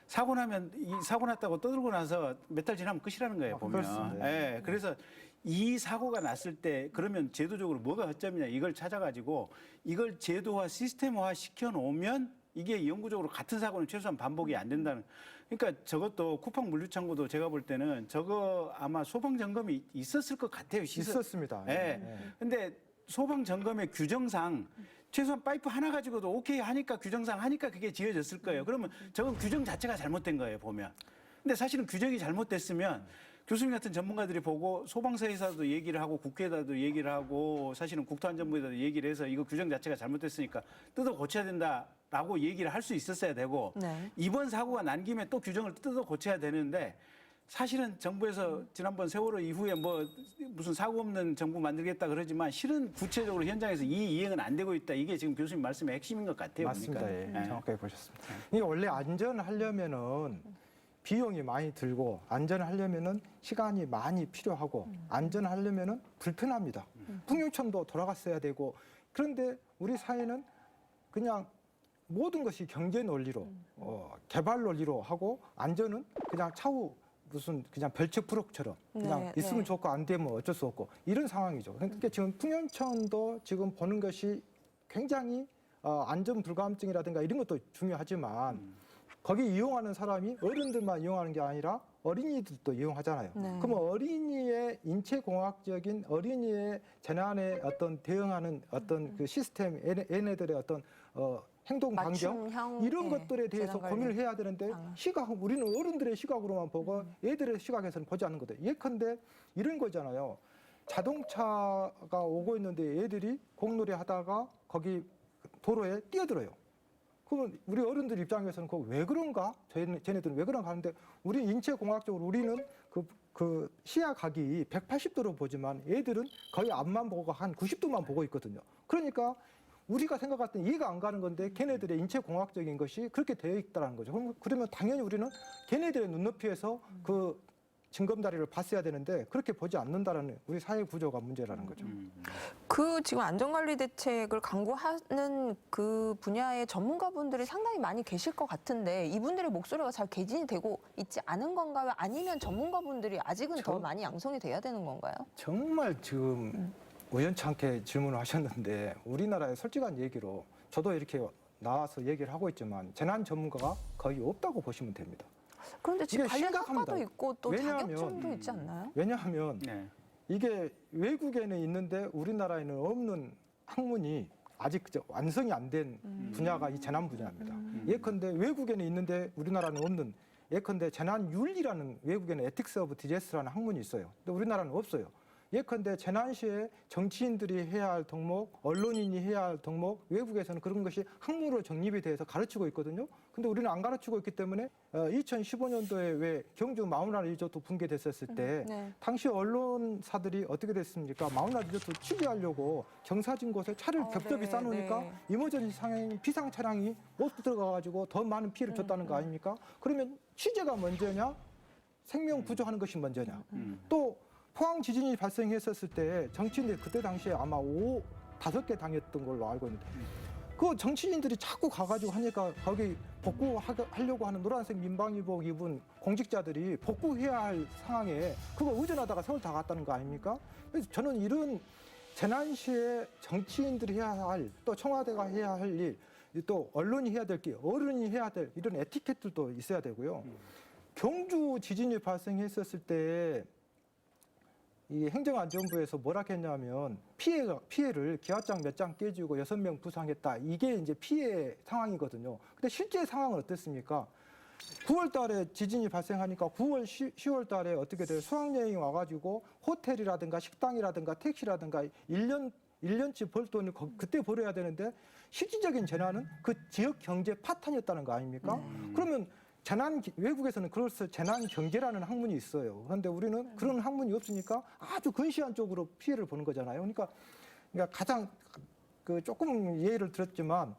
사고 나면 이 사고 났다고 떠들고 나서 몇 달 지나면 끝이라는 거예요 보면. 그렇습니다. 예, 그래서 이 사고가 났을 때 그러면 제도적으로 뭐가 허점이냐 이걸 찾아가지고 이걸 제도화 시스템화 시켜놓으면 이게 영구적으로 같은 사고는 최소한 반복이 안 된다는. 그러니까 저것도 쿠팡 물류창고도 제가 볼 때는 저거 아마 소방 점검이 있었을 것 같아요. 시설. 있었습니다. 예. 근데 소방 점검의 규정상 최소한 파이프 하나 가지고도 오케이 하니까 규정상 하니까 그게 지어졌을 거예요. 그러면 저건 규정 자체가 잘못된 거예요, 보면. 근데 사실은 규정이 잘못됐으면 교수님 같은 전문가들이 보고 소방서에서도 얘기를 하고 국회에다도 얘기를 하고 사실은 국토안전부에다도 얘기를 해서 이거 규정 자체가 잘못됐으니까 뜯어 고쳐야 된다라고 얘기를 할 수 있었어야 되고 네. 이번 사고가 난 김에 또 규정을 뜯어 고쳐야 되는데 사실은 정부에서 지난번 세월호 이후에 뭐 무슨 사고 없는 정부 만들겠다 그러지만 실은 구체적으로 현장에서 이 이행은 안 되고 있다. 이게 지금 교수님 말씀의 핵심인 것 같아요. 맞습니다. 그러니까. 예, 정확하게 보셨습니다. 이게 원래 안전하려면은 비용이 많이 들고 안전하려면은 시간이 많이 필요하고 안전하려면은 불편합니다. 풍요천도 돌아갔어야 되고 그런데 우리 사회는 그냥 모든 것이 경제 논리로 개발 논리로 하고 안전은 그냥 차후 무슨 그냥 별책 부록처럼 그냥 네, 있으면 네. 좋고 안 되면 어쩔 수 없고 이런 상황이죠. 그러니까 지금 풍요천도 지금 보는 것이 굉장히 안전 불감증이라든가 이런 것도 중요하지만 거기 이용하는 사람이 어른들만 이용하는 게 아니라 어린이들도 이용하잖아요. 네. 그럼 어린이의 인체공학적인 어린이의 재난에 어떤 대응하는 어떤 그 시스템, 얘네들의 어떤 행동 반경 맞춤형, 이런 예, 것들에 대해서 재난 관리 고민을 해야 되는데 방안. 우리는 어른들의 시각으로만 보고 애들의 시각에서는 보지 않는 거죠. 예컨대 이런 거잖아요. 자동차가 오고 있는데 애들이 공놀이 하다가 거기 도로에 뛰어들어요. 그러면 우리 어른들 입장에서는 그거 왜 그런가? 쟤네들은 왜 그런가 하는데 우리 인체공학적으로 우리는 그 시야각이 180도로 보지만 애들은 거의 앞만 보고 한 90도만 보고 있거든요. 그러니까 우리가 생각할 때 이해가 안 가는 건데 걔네들의 인체공학적인 것이 그렇게 되어 있다는 거죠. 그러면 당연히 우리는 걔네들의 눈높이에서 그 징검다리를 봤어야 되는데 그렇게 보지 않는다라는 우리 사회 구조가 문제라는 거죠. 그 지금 안전관리 대책을 강구하는 그 분야의 전문가분들이 상당히 많이 계실 것 같은데 이분들의 목소리가 잘 개진이 되고 있지 않은 건가요? 아니면 전문가분들이 아직은 더 많이 양성이 돼야 되는 건가요? 정말 지금 우연찮게 질문을 하셨는데 우리나라의 솔직한 얘기로 저도 이렇게 나와서 얘기를 하고 있지만 재난 전문가가 거의 없다고 보시면 됩니다. 그런데 지금 이게 관련 심각합니다. 학과도 있고 또 왜냐하면, 자격증도 있지 않나요? 왜냐하면 네. 이게 외국에는 있는데 우리나라에는 없는 학문이 아직 완성이 안 된 분야가 이 재난 분야입니다. 예컨대 외국에는 있는데 우리나라는 없는 예컨대 재난윤리라는 외국에는 에틱스 오브 디제스라는 학문이 있어요. 근데 우리나라는 없어요. 예컨대 재난 시에 정치인들이 해야 할 덕목, 언론인이 해야 할 덕목, 외국에서는 그런 것이 학문으로 정립이 돼서 가르치고 있거든요. 근데 우리는 안 가르치고 있기 때문에 2015년도에 왜 경주 마우나 리조트 붕괴됐었을 때 네. 당시 언론사들이 어떻게 됐습니까? 마우나 리조트 취재하려고 경사진 곳에 차를 겹겹이 네, 쌓아놓으니까 네. 이머전시 상황이 비상 차량이 못 들어가가지고 더 많은 피해를 줬다는 거 아닙니까? 그러면 취재가 먼저냐? 생명 구조하는 것이 먼저냐? 또 포항 지진이 발생했었을 때 정치인들이 그때 당시에 아마 5개 당했던 걸로 알고 있는데 그 정치인들이 자꾸 가가지고 하니까 거기 복구하려고 하는 노란색 민방위복 입은 공직자들이 복구해야 할 상황에 그거 의존하다가 세월 다 갔다는 거 아닙니까? 그래서 저는 이런 재난 시에 정치인들이 해야 할, 또 청와대가 해야 할 일, 또 언론이 해야 될 게, 어른이 해야 될 이런 에티켓들도 있어야 되고요. 경주 지진이 발생했었을 때 이 행정안전부에서 뭐라 했냐면 피해를 기와장 몇 장 깨지고 6명 부상했다. 이게 이제 피해 상황이거든요. 근데 실제 상황은 어땠습니까? 9월 달에 지진이 발생하니까 9월, 10월 달에 어떻게 돼요? 수학여행이 와가지고 호텔이라든가 식당이라든가 택시라든가 1년치 벌 돈을 그때 벌어야 되는데 실질적인 재난은 그 지역 경제 파탄이었다는 거 아닙니까? 그러면 외국에서는 그래서 재난 경제라는 학문이 있어요. 그런데 우리는 그런 학문이 없으니까 아주 근시안 쪽으로 피해를 보는 거잖아요. 그러니까 가장 조금 예를 들었지만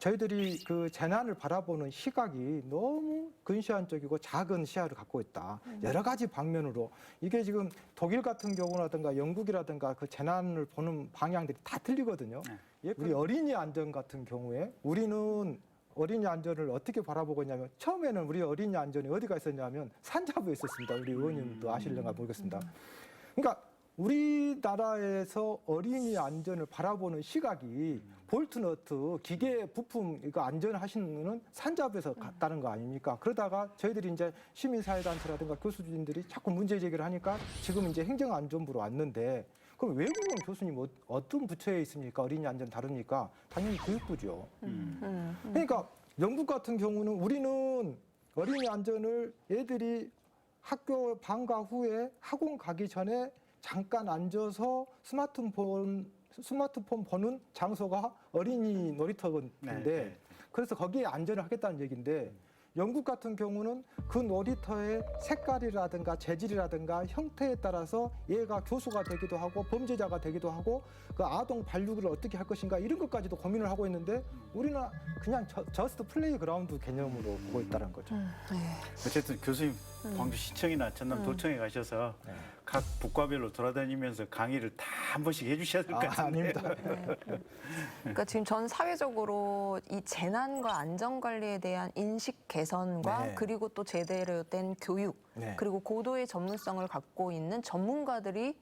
저희들이 그 재난을 바라보는 시각이 너무 근시안적이고 작은 시야를 갖고 있다. 여러 가지 방면으로 이게 지금 독일 같은 경우라든가 영국이라든가 그 재난을 보는 방향들이 다 틀리거든요. 우리 어린이 안전 같은 경우에 우리는 어린이 안전을 어떻게 바라보고 있냐면 처음에는 우리 어린이 안전이 어디가 있었냐면 산자부에 있었습니다. 우리 의원님도 아실런가 모르겠습니다. 그러니까 우리나라에서 어린이 안전을 바라보는 시각이 볼트너트, 기계 부품 이거 안전하시는 거는 산자부에서 갔다는 거 아닙니까? 그러다가 저희들이 이제 시민사회단체라든가 교수진들이 자꾸 문제 제기를 하니까 지금 이제 행정안전부로 왔는데 그럼 외국은 교수님 어떤 부처에 있습니까? 어린이 안전 다루니까 당연히 교육부죠. 그러니까 영국 같은 경우는 우리는 어린이 안전을 애들이 학교 방과 후에 학원 가기 전에 잠깐 앉아서 스마트폰 보는 장소가 어린이 놀이터인데 그래서 거기에 안전을 하겠다는 얘기인데 영국 같은 경우는 그 놀이터의 색깔이라든가 재질이라든가 형태에 따라서 얘가 교수가 되기도 하고 범죄자가 되기도 하고 그 아동 반육을 어떻게 할 것인가 이런 것까지도 고민을 하고 있는데 우리는 그냥 저스트 플레이그라운드 개념으로 보고 있다는 거죠. 어쨌든 교수님 광주시청이나 전남 도청에 가셔서 각 북과별로 돌아다니면서 강의를 다 한 번씩 해주셔야 될 것 같은데. 아닙니다. 그러니까 지금 전 사회적으로 이 재난과 안전관리에 대한 인식 개선과 네. 그리고 또 제대로 된 교육 네. 그리고 고도의 전문성을 갖고 있는 전문가들이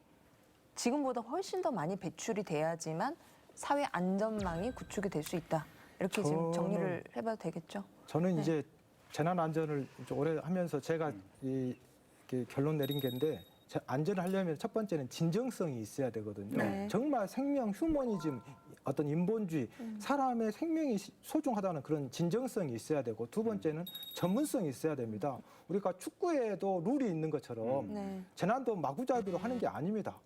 지금보다 훨씬 더 많이 배출이 돼야지만 사회 안전망이 구축이 될 수 있다. 이렇게 지금 정리를 해봐도 되겠죠? 저는 이제 재난 안전을 오래 하면서 제가 이렇게 결론 내린 게인데 안전을 하려면 첫 번째는 진정성이 있어야 되거든요. 네. 정말 생명, 휴머니즘, 어떤 인본주의, 사람의 생명이 소중하다는 그런 진정성이 있어야 되고 두 번째는 전문성이 있어야 됩니다. 우리가 축구에도 룰이 있는 것처럼 네. 재난도 마구잡이로 하는 게 아닙니다.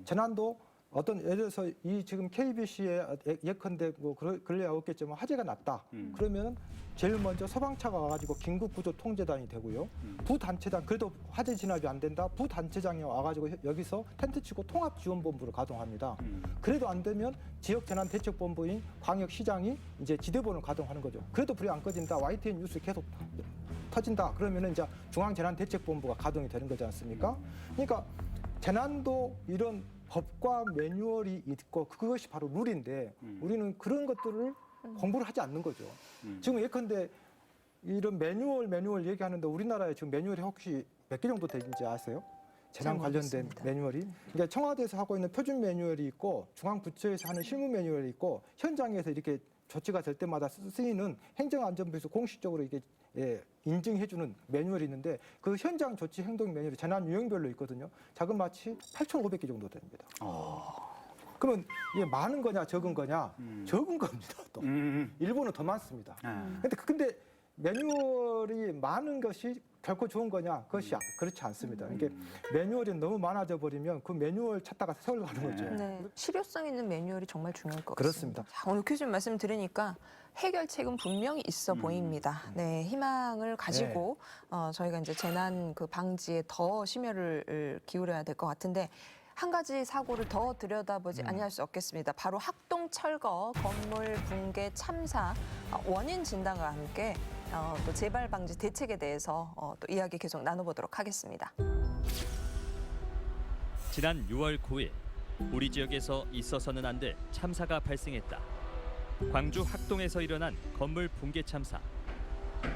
재난도 어떤 예를 들어서 이 지금 KBC에 예컨대 뭐 그럴 리 없겠지만 화재가 났다. 그러면 제일 먼저 소방차가 와가지고 긴급구조 통제단이 되고요. 부단체장 그래도 화재 진압이 안 된다. 부단체장이 와가지고 여기서 텐트 치고 통합지원본부를 가동합니다. 그래도 안 되면 지역재난대책본부인 광역시장이 이제 지대본을 가동하는 거죠. 그래도 불이 안 꺼진다. YTN 뉴스 계속 터진다. 그러면은 이제 중앙재난대책본부가 가동이 되는 거지 않습니까? 그러니까 재난도 이런 법과 매뉴얼이 있고 그것이 바로 룰인데 우리는 그런 것들을 공부를 하지 않는 거죠. 지금 예컨대 이런 매뉴얼 얘기하는데 우리나라에 지금 매뉴얼이 혹시 몇 개 정도 되는지 아세요? 재난 관련된 모르겠습니다. 매뉴얼이. 그러니까 청와대에서 하고 있는 표준 매뉴얼이 있고 중앙부처에서 하는 실무 매뉴얼이 있고 현장에서 이렇게 조치가 될 때마다 쓰이는 행정안전부에서 공식적으로 이게 인증해주는 매뉴얼이 있는데 그 현장 조치 행동 매뉴얼이 재난 유형별로 있거든요. 자그마치 8,500개 정도 됩니다. 그러면 이게 많은 거냐 적은 거냐? 적은 겁니다. 또 일본은 더 많습니다. 근데 매뉴얼이 많은 것이 결코 좋은 거냐? 그것이 그렇지 않습니다. 이게 매뉴얼이 너무 많아져 버리면 그 매뉴얼 찾다가 세월 가는 거죠. 네. 실효성 있는 매뉴얼이 정말 중요할 것 그렇습니다. 같습니다. 자, 오늘 교수님 말씀 들으니까 해결책은 분명히 있어 보입니다. 네, 희망을 가지고 저희가 이제 재난 그 방지에 더 심혈을 기울여야 될 것 같은데 한 가지 사고를 더 들여다보지 아니할 수 없겠습니다. 바로 학동 철거 건물 붕괴 참사 원인 진단과 함께 또 재발 방지 대책에 대해서 또 이야기 계속 나눠보도록 하겠습니다. 지난 6월 9일 우리 지역에서 있어서는 안 될 참사가 발생했다. 광주 학동에서 일어난 건물 붕괴 참사.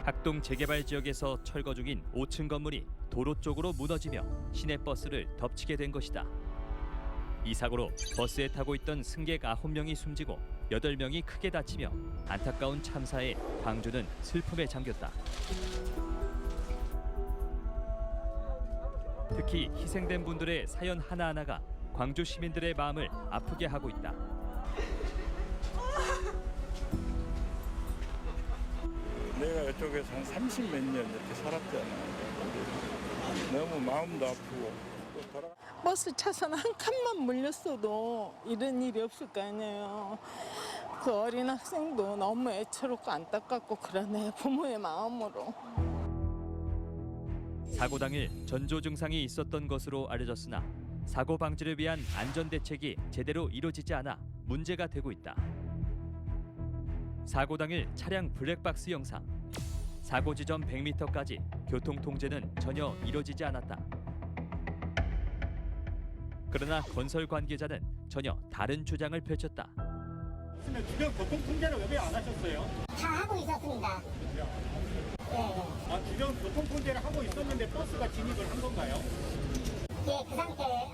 학동 재개발 지역에서 철거 중인 5층 건물이 도로 쪽으로 무너지며 시내버스를 덮치게 된 것이다. 이 사고로 버스에 타고 있던 승객 9명이 숨지고 8명이 크게 다치며 안타까운 참사에 광주는 슬픔에 잠겼다. 특히 희생된 분들의 사연 하나하나가 광주 시민들의 마음을 아프게 하고 있다. 내가 이쪽에서 한 30몇 년 이렇게 살았잖아. 너무 마음도 아프고. 버스 차선 한 칸만 물렸어도 이런 일이 없을 거 아니에요. 그 어린 학생도 너무 애처롭고 안타깝고 그러네요. 부모의 마음으로. 사고 당일 전조 증상이 있었던 것으로 알려졌으나 사고 방지를 위한 안전 대책이 제대로 이루어지지 않아 문제가 되고 있다. 사고 당일 차량 블랙박스 영상. 사고 지점 100m까지 교통 통제는 전혀 이루어지지 않았다. 그러나 건설 관계자는 전혀 다른 주장을 펼쳤다. 주변 교통 통제를 왜 안 하셨어요? 다 하고 있었습니다. 네. 아, 주변 교통 통제를 하고 있었는데 버스가 진입을 한 건가요? 예, 그 상태에.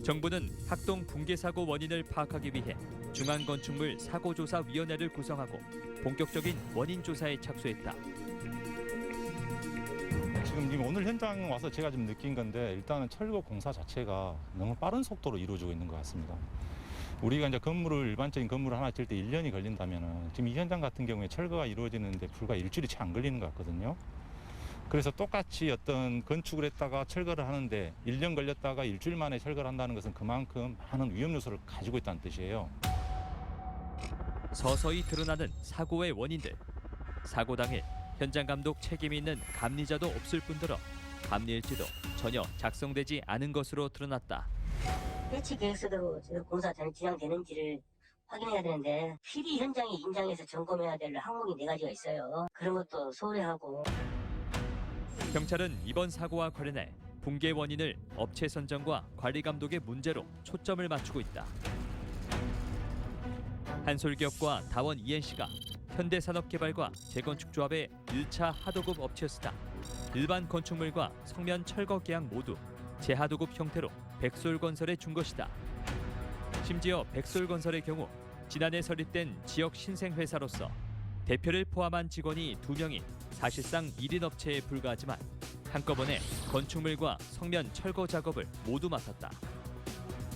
정부는 학동 붕괴 사고 원인을 파악하기 위해 중앙건축물 사고조사위원회를 구성하고 본격적인 원인 조사에 착수했다. 지금 오늘 현장 와서 제가 좀 느낀 건데 일단은 철거 공사 자체가 너무 빠른 속도로 이루어지고 있는 것 같습니다. 우리가 이제 일반적인 건물을 하나 질 때 1년이 걸린다면은 지금 이 현장 같은 경우에 철거가 이루어지는데 불과 일주일이 채 안 걸리는 것 같거든요. 그래서 똑같이 어떤 건축을 했다가 철거를 하는데 1년 걸렸다가 일주일 만에 철거를 한다는 것은 그만큼 많은 위험 요소를 가지고 있다는 뜻이에요. 서서히 드러나는 사고의 원인들. 사고 당일 현장 감독 책임이 있는 감리자도 없을 뿐더러 감리일지도 전혀 작성되지 않은 것으로 드러났다. 해치 계획서도 공사 진행되는지를 확인해야 되는데 필히 현장에 임장해서 점검해야 될 항목이 4가지가 있어요. 그런 것도 소홀해하고. 경찰은 이번 사고와 관련해 붕괴 원인을 업체 선정과 관리 감독의 문제로 초점을 맞추고 있다. 한솔기업과 다원 ENC가 현대산업개발과 재건축조합의 1차 하도급 업체였으나 일반 건축물과 성면 철거 계약 모두 재하도급 형태로 백솔건설에 준 것이다. 심지어 백솔건설의 경우 지난해 설립된 지역 신생회사로서 대표를 포함한 직원이 2명이 사실상 1인 업체에 불과하지만 한꺼번에 건축물과 성면 철거 작업을 모두 맡았다.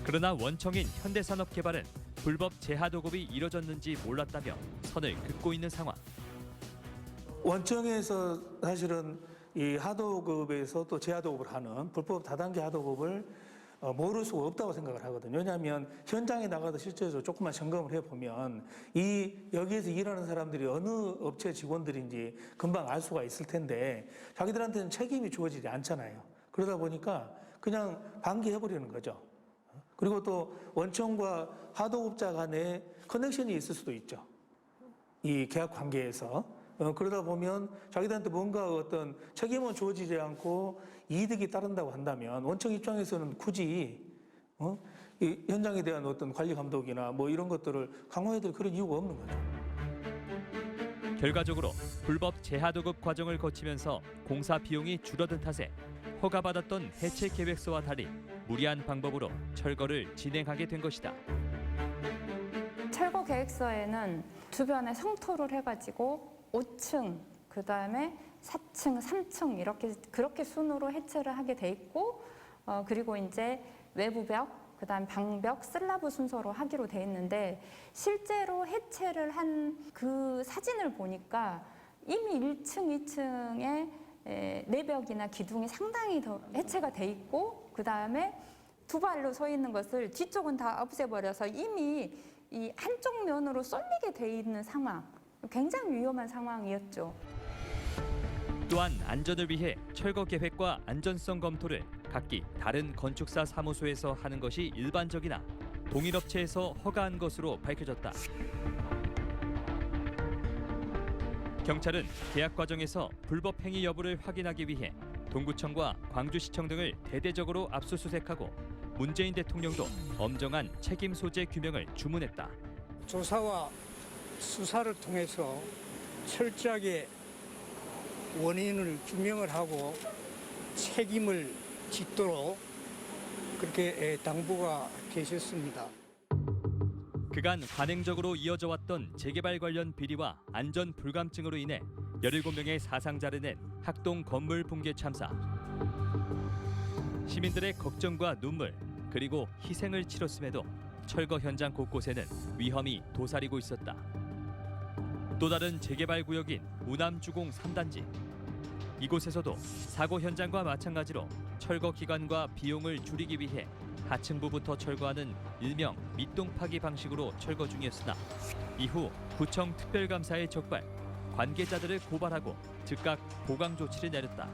그러나 원청인 현대산업개발은 불법 재하도급이 이뤄졌는지 몰랐다며 선을 긋고 있는 상황. 원청에서 사실은 이 하도급에서 또 재하도급을 하는 불법 다단계 하도급을 모를 수가 없다고 생각을 하거든요. 왜냐하면 현장에 나가서 실제로 조금만 점검을 해보면 여기에서 일하는 사람들이 어느 업체 직원들인지 금방 알 수가 있을 텐데 자기들한테는 책임이 주어지지 않잖아요. 그러다 보니까 그냥 방기해버리는 거죠. 그리고 또 원청과 하도급자 간에 커넥션이 있을 수도 있죠. 이 계약 관계에서. 그러다 보면 자기들한테 뭔가 어떤 책임은 주어지지 않고 이득이 따른다고 한다면 원청 입장에서는 굳이 이 현장에 대한 어떤 관리 감독이나 뭐 이런 것들을 강화해야 될 그런 이유가 없는 거죠. 결과적으로 불법 재하도급 과정을 거치면서 공사 비용이 줄어든 탓에 허가받았던 해체 계획서와 달리 무리한 방법으로 철거를 진행하게 된 것이다. 철거 계획서에는 주변에 성토를 해가지고 5층, 그다음에 4층, 3층 그렇게 순으로 해체를 하게 돼 있고 그리고 이제 외부벽, 그다음 방벽, 슬라브 순서로 하기로 돼 있는데 실제로 해체를 한 그 사진을 보니까 이미 1층, 2층에 내벽이나 기둥이 상당히 더 해체가 돼 있고 그다음에 두 발로 서 있는 것을 뒤쪽은 다 없애버려서 이미 이 한쪽 면으로 쏠리게 돼 있는 상황, 굉장히 위험한 상황이었죠. 또한 안전을 위해 철거 계획과 안전성 검토를 각기 다른 건축사 사무소에서 하는 것이 일반적이나 동일 업체에서 허가한 것으로 밝혀졌다. 경찰은 계약 과정에서 불법 행위 여부를 확인하기 위해 동구청과 광주시청 등을 대대적으로 압수수색하고 문재인 대통령도 엄정한 책임 소재 규명을 주문했다. 조사와 수사를 통해서 철저하게 원인을 규명을 하고 책임을 짓도록 그렇게 당부가 계셨습니다. 그간 관행적으로 이어져 왔던 재개발 관련 비리와 안전 불감증으로 인해 17명의 사상자를 낸 학동 건물 붕괴 참사. 시민들의 걱정과 눈물 그리고 희생을 치렀음에도 철거 현장 곳곳에는 위험이 도사리고 있었다. 또 다른 재개발 구역인 우남주공 3단지. 이곳에서도 사고 현장과 마찬가지로 철거 기간과 비용을 줄이기 위해 하층부부터 철거하는 일명 밑동 파기 방식으로 철거 중이었으나 이후 구청 특별감사에 적발, 관계자들을 고발하고 즉각 보강 조치를 내렸다.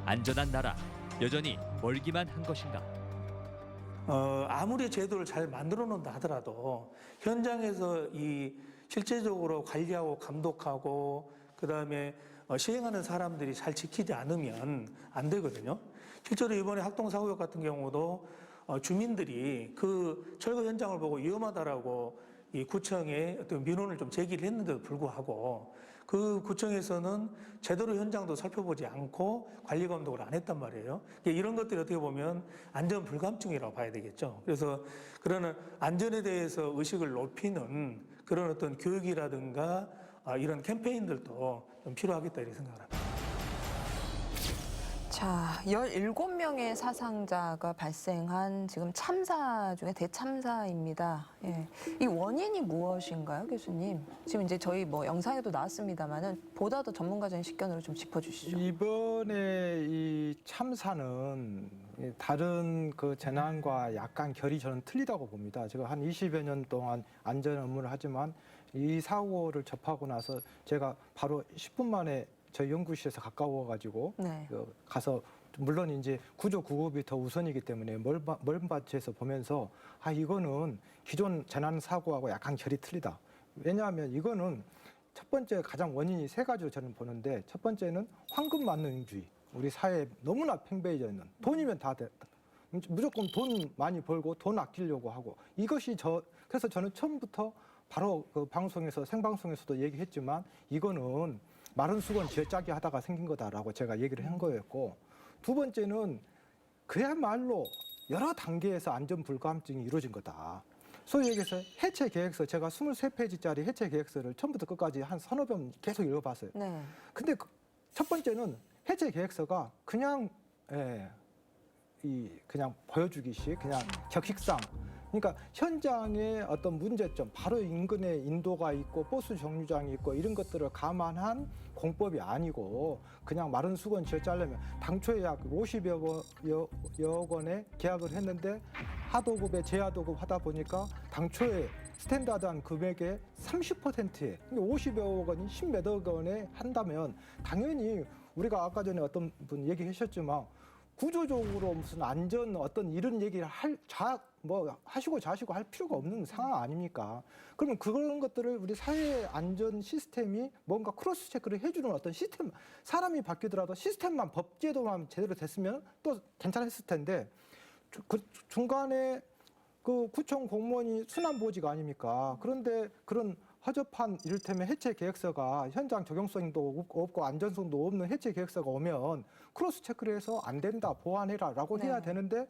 안전한 나라, 여전히 멀기만 한 것인가? 아무리 제도를 잘 만들어 놓는다 하더라도 현장에서 이 실제적으로 관리하고 감독하고 그다음에 시행하는 사람들이 잘 지키지 않으면 안 되거든요. 실제로 이번에 학동 사고역 같은 경우도 주민들이 그 철거 현장을 보고 위험하다라고 이 구청에 어떤 민원을 좀 제기를 했는데도 불구하고 그 구청에서는 제대로 현장도 살펴보지 않고 관리 감독을 안 했단 말이에요. 이런 것들이 어떻게 보면 안전 불감증이라고 봐야 되겠죠. 그래서 그런 안전에 대해서 의식을 높이는 그런 어떤 교육이라든가 이런 캠페인들도 좀 필요하겠다 이렇게 생각합니다. 자, 17명의 사상자가 발생한 지금 참사 중에 대참사입니다. 예. 이 원인이 무엇인가요, 교수님? 지금 이제 저희 뭐 영상에도 나왔습니다만은 보다 더 전문가적인 식견으로 좀 짚어주시죠. 이번에 이 참사는 다른 그 재난과 약간 결이 저는 틀리다고 봅니다. 제가 한 20여 년 동안 안전 업무를 하지만 이 사고를 접하고 나서 제가 바로 10분 만에 저희 연구실에서 가까워가지고 네. 가서 물론 이제 구조 구급이 더 우선이기 때문에 멀은 밭에서 보면서 이거는 기존 재난 사고하고 약간 결이 틀리다. 왜냐하면 이거는 첫 번째 가장 원인이 세 가지로 저는 보는데 첫 번째는 황금 만능주의. 우리 사회에 너무나 팽배해져 있는 돈이면 다 됐다. 무조건 돈 많이 벌고 돈 아끼려고 하고 이것이 그래서 저는 처음부터 바로 그 방송에서 생방송에서도 얘기했지만 이거는 마른 수건 쥐어짜기 하다가 생긴 거다라고 제가 얘기를 한 거였고 두 번째는 그야말로 여러 단계에서 안전 불감증이 이루어진 거다. 소위 얘기해서 해체 계획서 제가 23페이지짜리 해체 계획서를 처음부터 끝까지 한 서너 번 계속 읽어봤어요. 네. 근데 첫 번째는 해체 계획서가 그냥 그냥 보여주기식 그냥 격식상 그러니까 현장의 어떤 문제점, 바로 인근에 인도가 있고 버스 정류장이 있고 이런 것들을 감안한 공법이 아니고 그냥 마른 수건 쥐어짜려면 당초에 약 50여 원에 계약을 했는데 하도급에 재하도급 하다 보니까 당초에 스탠다드한 금액의 30%에 50여 원이 10몇억 원에 한다면 당연히 우리가 아까 전에 어떤 분 얘기하셨지만 구조적으로 무슨 안전 어떤 이런 얘기를 하시고 자시고 할 필요가 없는 상황 아닙니까? 그러면 그런 것들을 우리 사회 안전 시스템이 뭔가 크로스 체크를 해주는 어떤 시스템, 사람이 바뀌더라도 시스템만 법제도만 제대로 됐으면 또 괜찮았을 텐데 그 중간에 그 구청 공무원이 순환보직 아닙니까? 그런데 그런 허접한 이를테면 해체 계획서가 현장 적용성도 없고 안전성도 없는 해체 계획서가 오면 크로스 체크를 해서 안 된다, 보완해라라고 해야 되는데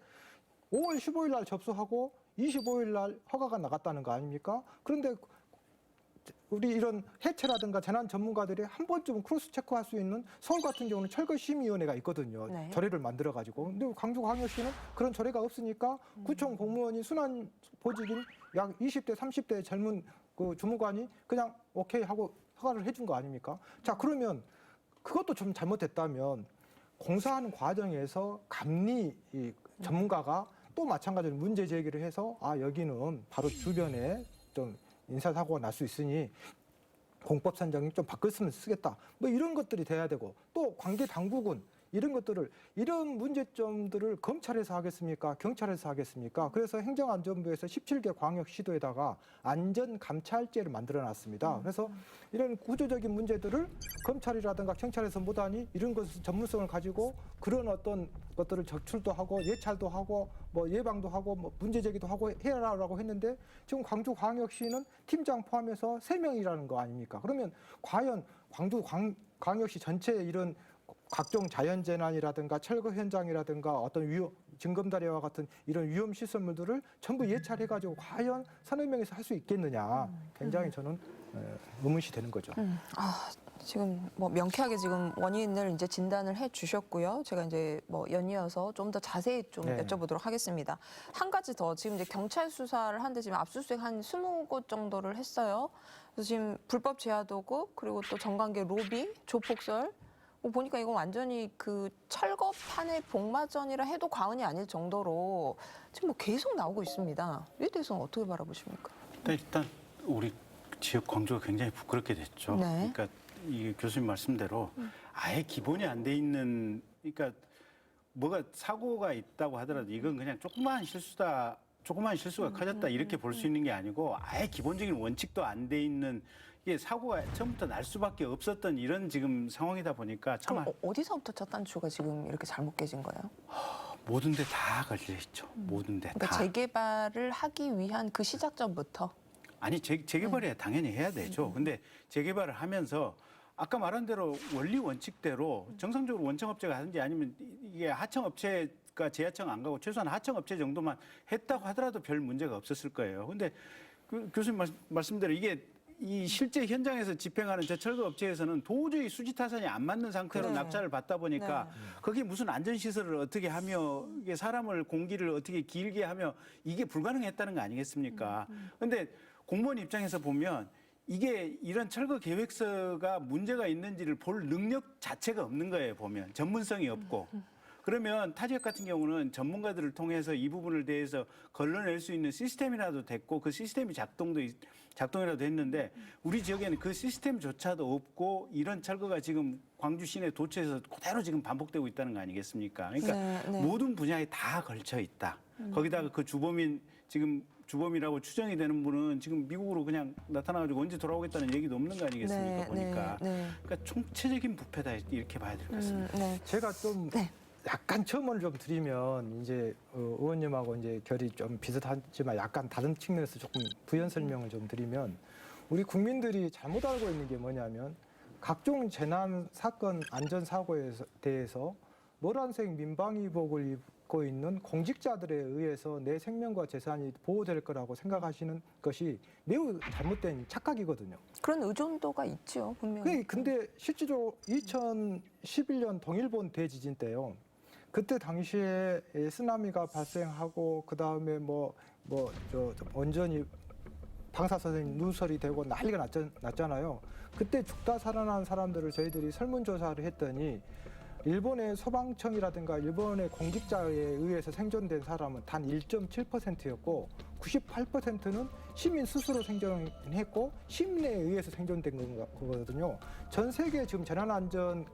5월 15일 날 접수하고 25일 날 허가가 나갔다는 거 아닙니까? 그런데 우리 이런 해체라든가 재난 전문가들이 한 번쯤은 크로스 체크할 수 있는 서울 같은 경우는 철거심의위원회가 있거든요. 네. 조례를 만들어가지고. 근데 광주광역시는 그런 조례가 없으니까 구청 공무원이 순환 보직인 약 20대, 30대 젊은 그 주무관이 그냥 오케이 하고 허가를 해준 거 아닙니까? 자, 그러면 그것도 좀 잘못됐다면 공사하는 과정에서 감리 이 전문가가 또 마찬가지로 문제 제기를 해서 여기는 바로 주변에 좀 인사사고가 날 수 있으니 공법 선정이 좀 바꿨으면 쓰겠다. 뭐 이런 것들이 돼야 되고 또 관계 당국은 이런 문제점들을 검찰에서 하겠습니까? 경찰에서 하겠습니까? 그래서 행정안전부에서 17개 광역시도에다가 안전감찰제를 만들어놨습니다. 그래서 이런 구조적인 문제들을 검찰이라든가 경찰에서 못하니 이런 것을 전문성을 가지고 그런 어떤 것들을 적출도 하고 예찰도 하고 뭐 예방도 하고 뭐 문제 제기도 하고 해라라고 했는데 지금 광주광역시는 팀장 포함해서 3명이라는 거 아닙니까? 그러면 과연 광주광역시 전체의 이런 각종 자연재난이라든가 철거 현장이라든가 어떤 징검다리와 같은 이런 위험 시설물들을 전부 예찰해가지고 과연 서너 명에서 할 수 있겠느냐. 굉장히 저는 의문시 되는 거죠. 지금 뭐 명쾌하게 지금 원인을 이제 진단을 해 주셨고요. 제가 이제 뭐 연이어서 좀 더 자세히 좀 여쭤보도록 하겠습니다. 한 가지 더 지금 이제 경찰 수사를 하는데 지금 압수수색 한 20곳 정도를 했어요. 그래서 지금 불법 제하도구 그리고 또 정관계 로비, 조폭설 보니까 이거 완전히 그 철거판의 복마전이라 해도 과언이 아닐 정도로 지금 뭐 계속 나오고 있습니다. 이에 대해서는 어떻게 바라보십니까? 일단 우리 지역 광주가 굉장히 부끄럽게 됐죠. 네. 그러니까 이 교수님 말씀대로 아예 기본이 안 돼 있는, 그러니까 뭐가 사고가 있다고 하더라도 이건 그냥 조그마한 실수가 커졌다 이렇게 볼 수 있는 게 아니고 아예 기본적인 원칙도 안 돼 있는 이게 사고가 처음부터 날 수밖에 없었던 이런 지금 상황이다 보니까 참 어디서부터 첫 단추가 지금 이렇게 잘못 깨진 거예요? 모든 데 다 걸려 있죠. 모든 데 그러니까 다. 재개발을 하기 위한 그 시작점부터. 아니 재개발이야 당연히 해야 되죠. 근데 재개발을 하면서 아까 말한 대로 원리 원칙대로 정상적으로 원청업체가 하든지 아니면 이게 하청업체가 재하청 안 가고 최소한 하청업체 정도만 했다고 하더라도 별 문제가 없었을 거예요. 근데 그 교수님 말씀대로 이게 이 실제 현장에서 집행하는 저 철거 업체에서는 도저히 수지 타산이 안 맞는 상태로 낙찰을 받다 보니까 거기에 무슨 안전시설을 어떻게 하며 이게 사람을 공기를 어떻게 길게 하며 이게 불가능했다는 거 아니겠습니까? 근데 공무원 입장에서 보면 이게 이런 철거 계획서가 문제가 있는지를 볼 능력 자체가 없는 거예요, 보면. 전문성이 없고. 그러면 타 지역 같은 경우는 전문가들을 통해서 이 부분을 대해서 걸러낼 수 있는 시스템이라도 됐고 그 시스템이 작동이라도 했는데 우리 지역에는 그 시스템조차도 없고 이런 철거가 지금 광주 시내 도처에서 그대로 지금 반복되고 있다는 거 아니겠습니까? 그러니까 모든 분야에 다 걸쳐 있다. 거기다가 그 주범이라고 추정이 되는 분은 지금 미국으로 그냥 나타나가지고 언제 돌아오겠다는 얘기도 없는 거 아니겠습니까? 보니까. 그러니까 총체적인 부패다 이렇게 봐야 될 것 같습니다. 제가 좀 약간 첨언을 좀 드리면 이제 의원님하고 이제 결이 좀 비슷하지만 약간 다른 측면에서 조금 부연 설명을 좀 드리면 우리 국민들이 잘못 알고 있는 게 뭐냐면 각종 재난 사건 안전 사고에 대해서 노란색 민방위복을 입고 있는 공직자들에 의해서 내 생명과 재산이 보호될 거라고 생각하시는 것이 매우 잘못된 착각이거든요. 그런 의존도가 있죠, 분명히. 근데 실제로 2011년 동일본 대지진 때요. 그때 당시에 쓰나미가 발생하고 그다음에 온전히 방사선이 누설이 되고 난리가 났잖아요. 그때 죽다 살아난 사람들을 저희들이 설문조사를 했더니 일본의 소방청이라든가 일본의 공직자에 의해서 생존된 사람은 단 1.7%였고 98%는 시민 스스로 생존했고 시민에 의해서 생존된 거거든요. 전 세계 지금 재난안전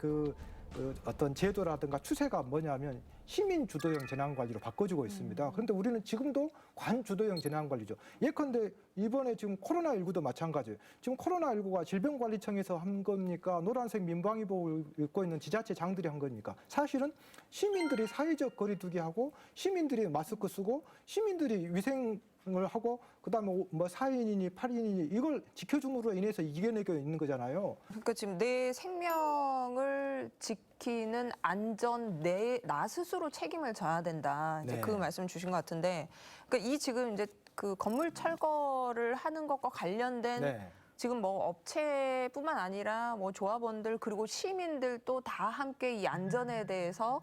어떤 제도라든가 추세가 뭐냐면 시민 주도형 재난관리로 바꿔주고 있습니다. 그런데 우리는 지금도 관주도형 재난관리죠. 예컨대 이번에 지금 코로나19도 마찬가지예요. 지금 코로나19가 질병관리청에서 한 겁니까? 노란색 민방위복을 입고 있는 지자체장들이 한 겁니까? 사실은 시민들이 사회적 거리두기하고 시민들이 마스크 쓰고 시민들이 위생을 하고 그다음에 뭐 4인이니 8인이니 이걸 지켜줌으로 인해서 이겨내고 있는 거잖아요. 그러니까 지금 내 생명을 지키는 안전 나 스스로 책임을 져야 된다. 이제 그 말씀 주신 것 같은데, 그러니까 이 지금 이제 그 건물 철거를 하는 것과 관련된 지금 뭐 업체뿐만 아니라 뭐 조합원들 그리고 시민들도 다 함께 이 안전에 대해서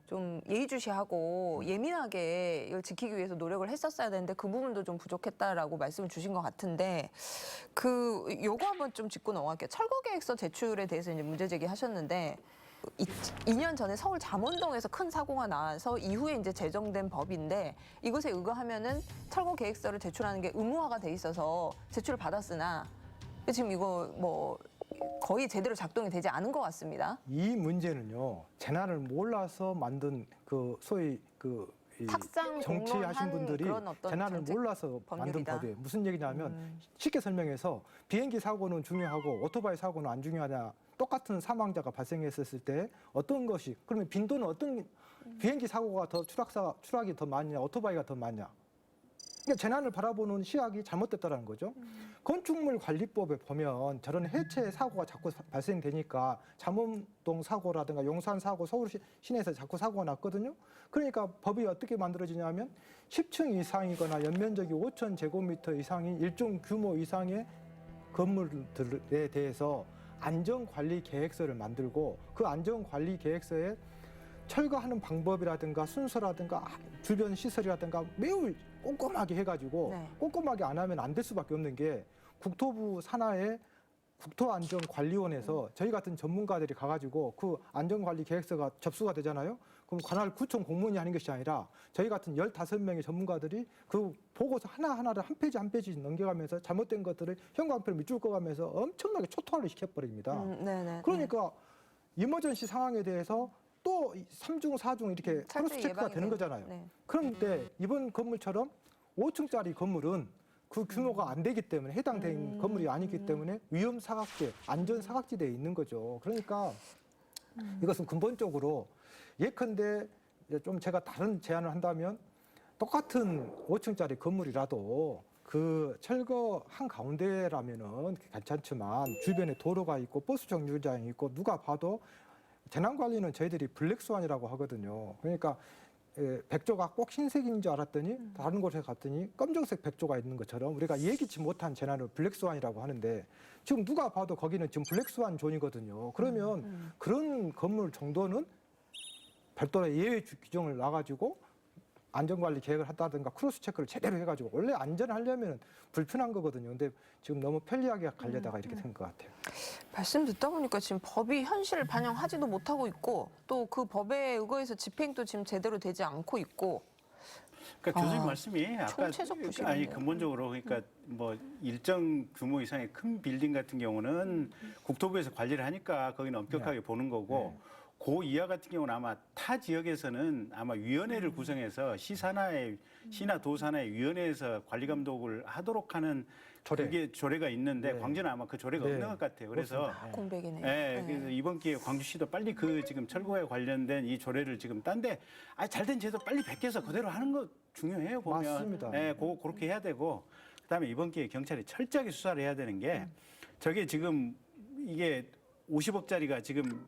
좀 예의주시하고 예민하게 이걸 지키기 위해서 노력을 했었어야 되는데 그 부분도 좀 부족했다라고 말씀을 주신 것 같은데 요거 한번 좀 짚고 넘어갈게요. 철거 계획서 제출에 대해서 이제 문제 제기하셨는데 2년 전에 서울 잠원동에서 큰 사고가 나서 이후에 이제 제정된 법인데 이것에 의거하면은 철거 계획서를 제출하는 게 의무화가 돼 있어서 제출을 받았으나 지금 이거 뭐 거의 제대로 작동이 되지 않은 것 같습니다. 이 문제는요, 재난을 몰라서 만든 그 소위 이 탁상 정치하신 분들이 그런 어떤 재난을 몰라서 만든 법률이다. 법이에요. 무슨 얘기냐면 쉽게 설명해서 비행기 사고는 중요하고 오토바이 사고는 안 중요하냐. 똑같은 사망자가 발생했을 때 어떤 것이 그러면 빈도는 어떤 비행기 사고가 더 추락이 더 많냐, 오토바이가 더 많냐. 그러니까 재난을 바라보는 시각이 잘못됐다는 거죠. 건축물 관리법에 보면 저런 해체 사고가 자꾸 발생되니까 잠원동 사고라든가 용산 사고, 서울 시내에서 자꾸 사고가 났거든요. 그러니까 법이 어떻게 만들어지냐면 10층 이상이거나 연면적이 5,000제곱미터 이상인 일정 규모 이상의 건물들에 대해서 안전관리 계획서를 만들고 그 안전관리 계획서에 철거하는 방법이라든가 순서라든가 주변 시설이라든가 매우 꼼꼼하게 해가지고 꼼꼼하게 안 하면 안 될 수밖에 없는 게 국토부 산하의 국토안전관리원에서 저희 같은 전문가들이 가가지고 그 안전관리 계획서가 접수가 되잖아요. 그럼 관할 구청 공무원이 하는 것이 아니라 저희 같은 15명의 전문가들이 그 보고서 하나하나를 한 페이지 한 페이지 넘겨가면서 잘못된 것들을 형광펜을 밑줄 꺼가면서 엄청나게 초토화를 시켜버립니다. 그러니까 이머전시 상황에 대해서 또 3중, 4중 이렇게 크로스 체크가 되는 거잖아요. 그런데 이번 건물처럼 5층짜리 건물은 그 규모가 안 되기 때문에 해당된 건물이 아니기 때문에 위험 사각지, 안전 사각지대에 있는 거죠. 그러니까 이것은 근본적으로 예컨대 좀 제가 다른 제안을 한다면 똑같은 5층짜리 건물이라도 그 철거 한 가운데라면은 괜찮지만 주변에 도로가 있고 버스 정류장이 있고 누가 봐도 재난관리는 저희들이 블랙스완이라고 하거든요. 그러니까 백조가 꼭 흰색인 줄 알았더니 다른 곳에 갔더니 검정색 백조가 있는 것처럼 우리가 예기치 못한 재난을 블랙스완이라고 하는데 지금 누가 봐도 거기는 지금 블랙스완 존이거든요. 그러면 그런 건물 정도는 별도의 예외 규정을 놔가지고 안전관리 계획을 한다든가 크로스 체크를 제대로 해가지고 원래 안전하려면 불편한 거거든요. 근데 지금 너무 편리하게 가려다가 이렇게 된 것 같아요. 말씀 듣다 보니까 지금 법이 현실을 반영하지도 못하고 있고 또 그 법에 의거해서 집행도 지금 제대로 되지 않고 있고. 그러니까 교수님 말씀이 아까 총체적 부실이네요. 아니 근본적으로 그러니까 뭐 일정 규모 이상의 큰 빌딩 같은 경우는 국토부에서 관리를 하니까 거기는 엄격하게 보는 거고 그 이하 같은 경우는 아마 타 지역에서는 아마 위원회를 구성해서 시나 도산하의 위원회에서 관리 감독을 하도록 하는 그게 조례가 있는데 광주는 아마 그 조례가 없는 것 같아요. 그래서 공백이네요. 그래서 이번 기회에 광주시도 빨리 그 지금 철거에 관련된 이 조례를 지금 딴데 잘된 제도 빨리 베껴서 그대로 하는 거 중요해요. 보면. 맞습니다. 그렇게 해야 되고 그다음에 이번 기회에 경찰이 철저하게 수사를 해야 되는 게 저게 지금 이게 50억짜리가 지금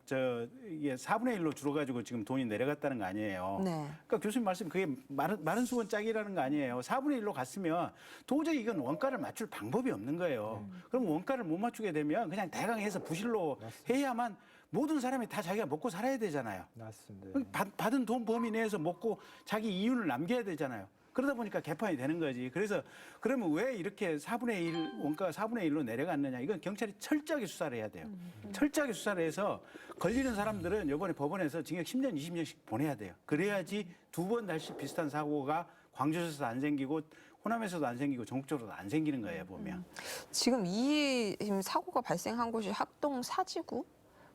이게 4분의 1로 줄어가지고 지금 돈이 내려갔다는 거 아니에요. 그러니까 교수님 말씀 그게 마른 수건 짝이라는 거 아니에요. 4분의 1로 갔으면 도저히 이건 원가를 맞출 방법이 없는 거예요. 그럼 원가를 못 맞추게 되면 그냥 대강 해서 부실로 해야만 모든 사람이 다 자기가 먹고 살아야 되잖아요. 맞습니다. 받은 돈 범위 내에서 먹고 자기 이윤을 남겨야 되잖아요. 그러다 보니까 개판이 되는 거지. 그래서 그러면 왜 이렇게 4분의 1, 원가가 4분의 1로 내려갔느냐. 이건 경찰이 철저하게 수사를 해야 돼요. 철저하게 수사를 해서 걸리는 사람들은 이번에 법원에서 징역 10년, 20년씩 보내야 돼요. 그래야지 두 번 다시 비슷한 사고가 광주에서도 안 생기고 호남에서도 안 생기고 전국적으로도 안 생기는 거예요, 보면. 지금 지금 사고가 발생한 곳이 학동 사지구.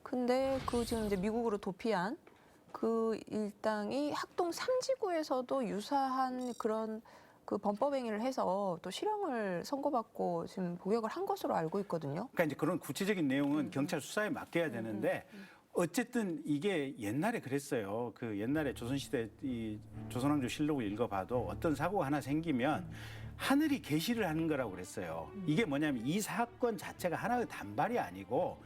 근데 지금 이제 미국으로 도피한 그 일당이 학동 3지구에서도 유사한 그런 그 범법 행위를 해서 또 실형을 선고받고 지금 복역을 한 것으로 알고 있거든요. 그러니까 이제 그런 구체적인 내용은 경찰 수사에 맡겨야 되는데 어쨌든 이게 옛날에 그랬어요. 그 옛날에 조선시대 이 조선왕조 실록을 읽어봐도 어떤 사고가 하나 생기면 하늘이 계시를 하는 거라고 그랬어요. 이게 뭐냐면 이 사건 자체가 하나의 단발이 아니고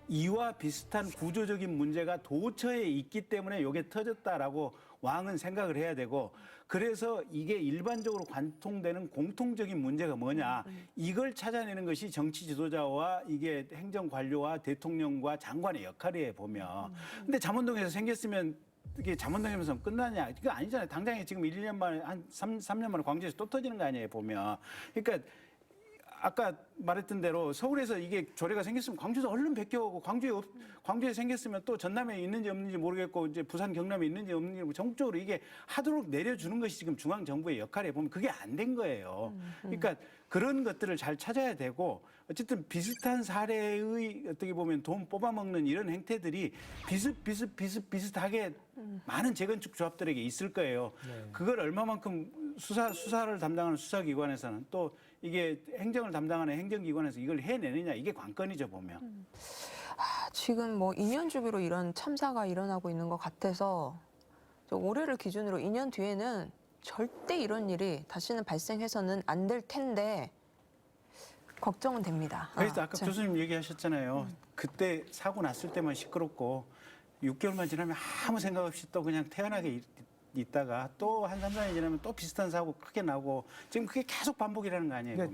이와 비슷한 구조적인 문제가 도처에 있기 때문에 이게 터졌다라고 왕은 생각을 해야 되고 그래서 이게 일반적으로 관통되는 공통적인 문제가 뭐냐 이걸 찾아내는 것이 정치 지도자와 이게 행정 관료와 대통령과 장관의 역할이에요 보면. 근데 잠원동에서 생겼으면 이게 잠원동에서 끝나냐? 이거 아니잖아요. 당장에 지금 1년 만에 한 3년 만에 광주에서 또 터지는 거 아니에요, 보면. 그러니까 아까 말했던 대로 서울에서 이게 조례가 생겼으면 광주에서 얼른 베껴오고 광주에 생겼으면 또 전남에 있는지 없는지 모르겠고 이제 부산 경남에 있는지 없는지 모르고 전국적으로 이게 하도록 내려주는 것이 지금 중앙 정부의 역할에 보면 그게 안 된 거예요. 그러니까 그런 것들을 잘 찾아야 되고 어쨌든 비슷한 사례의 어떻게 보면 돈 뽑아먹는 이런 행태들이 비슷하게 많은 재건축 조합들에게 있을 거예요. 그걸 얼마만큼 수사를 담당하는 수사기관에서는 또 이게 행정을 담당하는 행정기관에서 이걸 해내느냐 이게 관건이죠 보면. 지금 뭐 2년 주기로 이런 참사가 일어나고 있는 것 같아서 올해를 기준으로 2년 뒤에는 절대 이런 일이 다시는 발생해서는 안 될 텐데 걱정은 됩니다. 그래서 아까 교수님 얘기하셨잖아요. 그때 사고 났을 때만 시끄럽고 6개월만 지나면 아무 생각 없이 또 그냥 태연하게 있다가 또 한 3, 4년 지나면 또 비슷한 사고 크게 나고 지금 그게 계속 반복이라는 거 아니에요?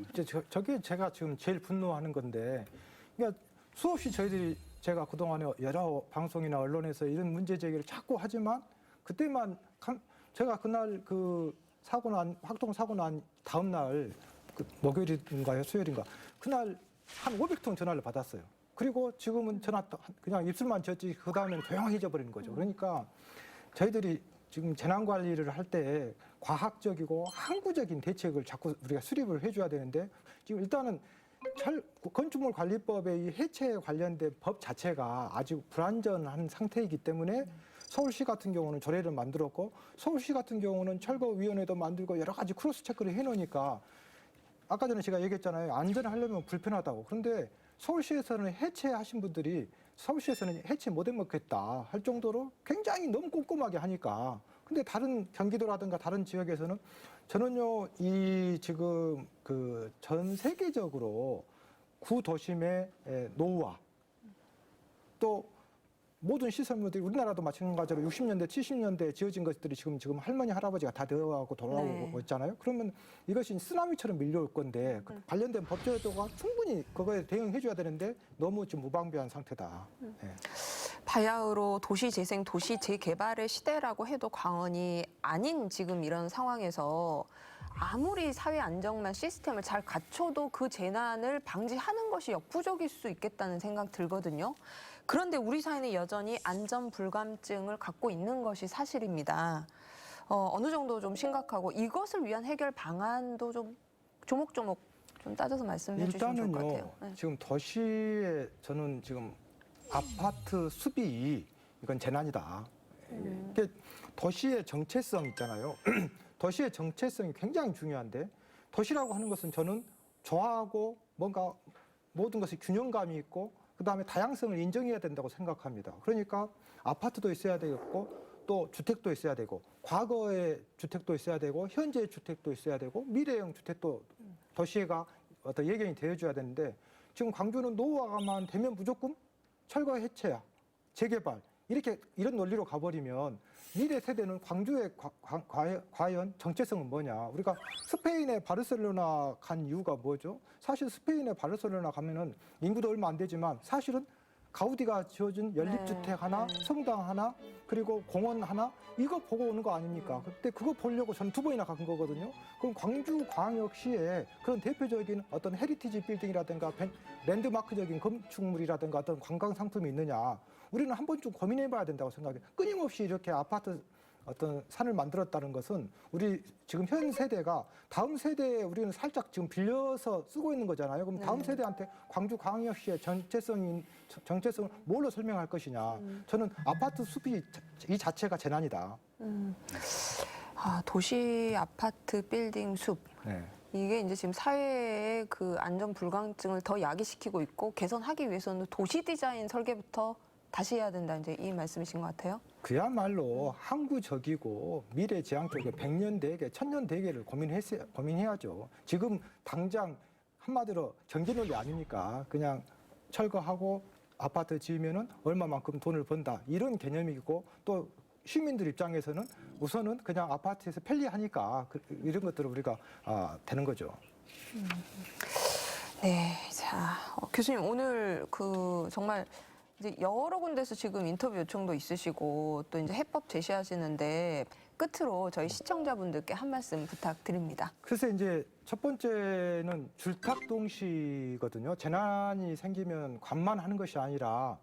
저게 제가 지금 제일 분노하는 건데 그러니까 수없이 저희들이 제가 그동안에 여러 방송이나 언론에서 이런 문제 제기를 자꾸 하지만 그때만 제가 그날 그 학동 사고 난 다음 날 그 목요일인가요? 수요일인가? 그날 한 500통 전화를 받았어요. 그리고 지금은 전화 그냥 입술만 졌지 그 다음에는 조용해져 버리는 거죠. 그러니까 저희들이 지금 재난관리를 할 때 과학적이고 항구적인 대책을 자꾸 우리가 수립을 해줘야 되는데 지금 일단은 건축물 관리법의 이 해체에 관련된 법 자체가 아주 불완전한 상태이기 때문에 서울시 같은 경우는 조례를 만들었고 서울시 같은 경우는 철거위원회도 만들고 여러 가지 크로스 체크를 해놓으니까 아까 전에 제가 얘기했잖아요. 안전하려면 불편하다고. 그런데 서울시에서는 해체하신 분들이 서울시에서는 해체 못 해먹겠다 할 정도로 굉장히 너무 꼼꼼하게 하니까. 근데 다른 경기도라든가 다른 지역에서는 저는요, 이 지금 그 전 세계적으로 구도심의 노후화 또 모든 시설물들이 우리나라도 마찬가지로 60년대, 70년대에 지어진 것들이 지금 할머니, 할아버지가 다 되어가고 돌아오고 있잖아요. 그러면 이것이 쓰나미처럼 밀려올 건데 관련된 법제도가 충분히 그거에 대응해줘야 되는데 너무 지금 무방비한 상태다. 네. 바야흐로 도시재생, 도시재개발의 시대라고 해도 과언이 아닌 지금 이런 상황에서 아무리 사회 안정망 시스템을 잘 갖춰도 그 재난을 방지하는 것이 역부족일 수 있겠다는 생각 들거든요. 그런데 우리 사회는 여전히 안전 불감증을 갖고 있는 것이 사실입니다. 어느 정도 좀 심각하고 이것을 위한 해결 방안도 좀 조목조목 좀 따져서 말씀해 주시면 좋을 것 같아요. 네. 지금 도시에 저는 지금 아파트 수비 이건 재난이다. 이게 도시의 정체성 있잖아요. 도시의 정체성이 굉장히 중요한데 도시라고 하는 것은 저는 좋아하고 뭔가 모든 것이 균형감이 있고 그다음에 다양성을 인정해야 된다고 생각합니다. 그러니까 아파트도 있어야 되겠고 또 주택도 있어야 되고 과거의 주택도 있어야 되고 현재의 주택도 있어야 되고 미래형 주택도 도시가 어떤 예견이 되어줘야 되는데 지금 광주는 노후화만 되면 무조건 철거 해체야, 재개발 이런 논리로 가버리면 미래 세대는 광주의 과연 정체성은 뭐냐? 우리가 스페인의 바르셀로나 간 이유가 뭐죠? 사실 스페인의 바르셀로나 가면은 인구도 얼마 안 되지만 사실은 가우디가 지어준 연립주택 하나, 성당 하나, 그리고 공원 하나 이거 보고 오는 거 아닙니까? 그때 그거 보려고 저는 2번이나 간 거거든요. 그럼 광주광역시에 그런 대표적인 어떤 헤리티지 빌딩이라든가 랜드마크적인 건축물이라든가 어떤 관광 상품이 있느냐? 우리는 한 번쯤 고민해봐야 된다고 생각해요. 끊임없이 이렇게 아파트 어떤 산을 만들었다는 것은 우리 지금 현 세대가 다음 세대에 우리는 살짝 지금 빌려서 쓰고 있는 거잖아요. 그럼 다음 세대한테 광주광역시의 정체성을 뭘로 설명할 것이냐. 저는 아파트 숲이 이 자체가 재난이다. 도시 아파트 빌딩 숲. 네. 이게 이제 지금 사회의 그 안전 불감증을 더 야기시키고 있고 개선하기 위해서는 도시 디자인 설계부터 다시 해야 된다 이제 이 말씀이신 것 같아요. 그야말로 항구적이고 미래지향적이고 100년 대계, 1000년 대계를 고민해야죠. 지금 당장 한마디로 경제논리 아닙니까? 그냥 철거하고 아파트 지으면은 얼마만큼 돈을 번다 이런 개념이고 또 시민들 입장에서는 우선은 그냥 아파트에서 편리하니까 이런 것들을 우리가 되는 거죠. 네, 자 교수님 오늘 그 정말 이제 여러 군데서 지금 인터뷰 요청도 있으시고 또 이제 해법 제시하시는데 끝으로 저희 시청자분들께 한 말씀 부탁드립니다. 글쎄 이제 첫 번째는 줄탁동시거든요. 재난이 생기면 관만 하는 것이 아니라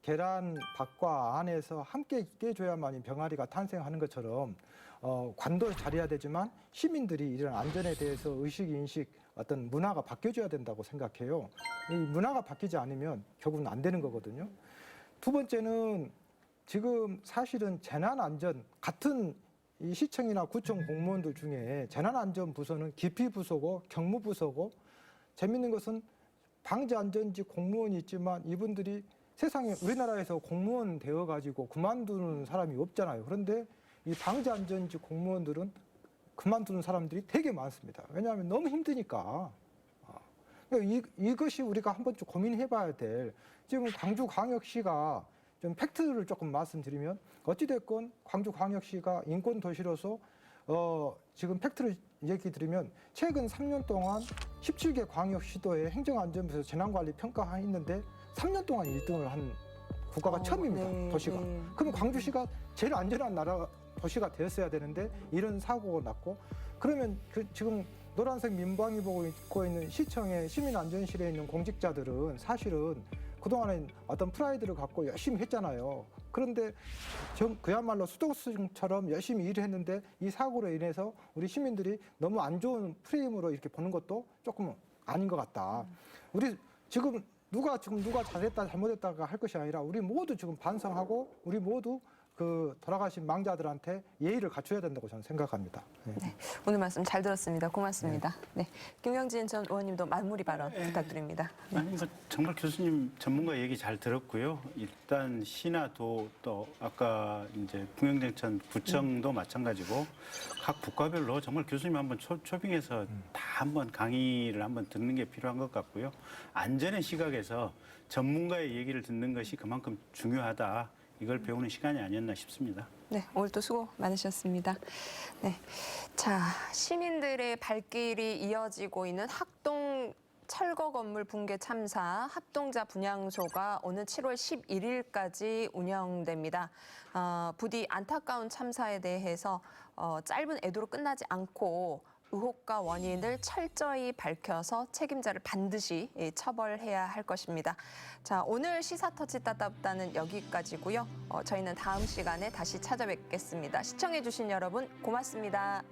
계란 밖과 안에서 함께 있게 줘야만이 병아리가 탄생하는 것처럼 관도 잘해야 되지만 시민들이 이런 안전에 대해서 의식, 인식, 어떤 문화가 바뀌어줘야 된다고 생각해요. 이 문화가 바뀌지 않으면 결국은 안 되는 거거든요. 두 번째는 지금 사실은 재난안전 같은 이 시청이나 구청 공무원들 중에 재난안전부서는 기피부서고 경무부서고 재밌는 것은 방재안전지 공무원이 있지만 이분들이 세상에 우리나라에서 공무원 되어가지고 그만두는 사람이 없잖아요. 그런데 이 방재안전지 공무원들은 그만두는 사람들이 되게 많습니다. 왜냐하면 너무 힘드니까. 그러니까 이것이 우리가 한번 좀 고민해봐야 될. 지금 광주광역시가 좀 팩트를 조금 말씀드리면 어찌됐건 광주광역시가 인권도시로서 지금 팩트를 얘기 드리면 최근 3년 동안 17개 광역시도에 행정안전부에서 재난관리 평가했는데 3년 동안 1등을 한 국가가 처음입니다. 네, 도시가. 네. 그럼 광주시가 제일 안전한 나라 도시가 되었어야 되는데 이런 사고가 났고 그러면 지금 노란색 민방위 보고 있고 있는 시청의 시민안전실에 있는 공직자들은 사실은 그동안에 어떤 프라이드를 갖고 열심히 했잖아요. 그런데 그야말로 수도승처럼 열심히 일을 했는데 이 사고로 인해서 우리 시민들이 너무 안 좋은 프레임으로 이렇게 보는 것도 조금 아닌 것 같다. 우리 지금 누가 잘했다 잘못했다가 할 것이 아니라 우리 모두 지금 반성하고 우리 모두 그 돌아가신 망자들한테 예의를 갖춰야 된다고 저는 생각합니다. 네. 네, 오늘 말씀 잘 들었습니다. 고맙습니다. 네, 김경진 전 의원님도 마무리 발언 부탁드립니다. 네. 아니, 정말 교수님 전문가 얘기 잘 들었고요. 일단 시나 도 또 아까 이제 풍영제천 구청도 마찬가지고 각 국가별로 정말 교수님 한번 초빙해서 다 한번 강의를 한번 듣는 게 필요한 것 같고요. 안전의 시각에서 전문가의 얘기를 듣는 것이 그만큼 중요하다. 이걸 배우는 시간이 아니었나 싶습니다. 네, 오늘 또 수고 많으셨습니다. 네, 자, 시민들의 발길이 이어지고 있는 학동 철거 건물 붕괴 참사 합동자 분향소가 오는 7월 11일까지 운영됩니다. 부디 안타까운 참사에 대해서 짧은 애도로 끝나지 않고 의혹과 원인을 철저히 밝혀서 책임자를 반드시 처벌해야 할 것입니다. 자, 오늘 시사터치 따답다는 여기까지고요. 저희는 다음 시간에 다시 찾아뵙겠습니다. 시청해주신 여러분 고맙습니다.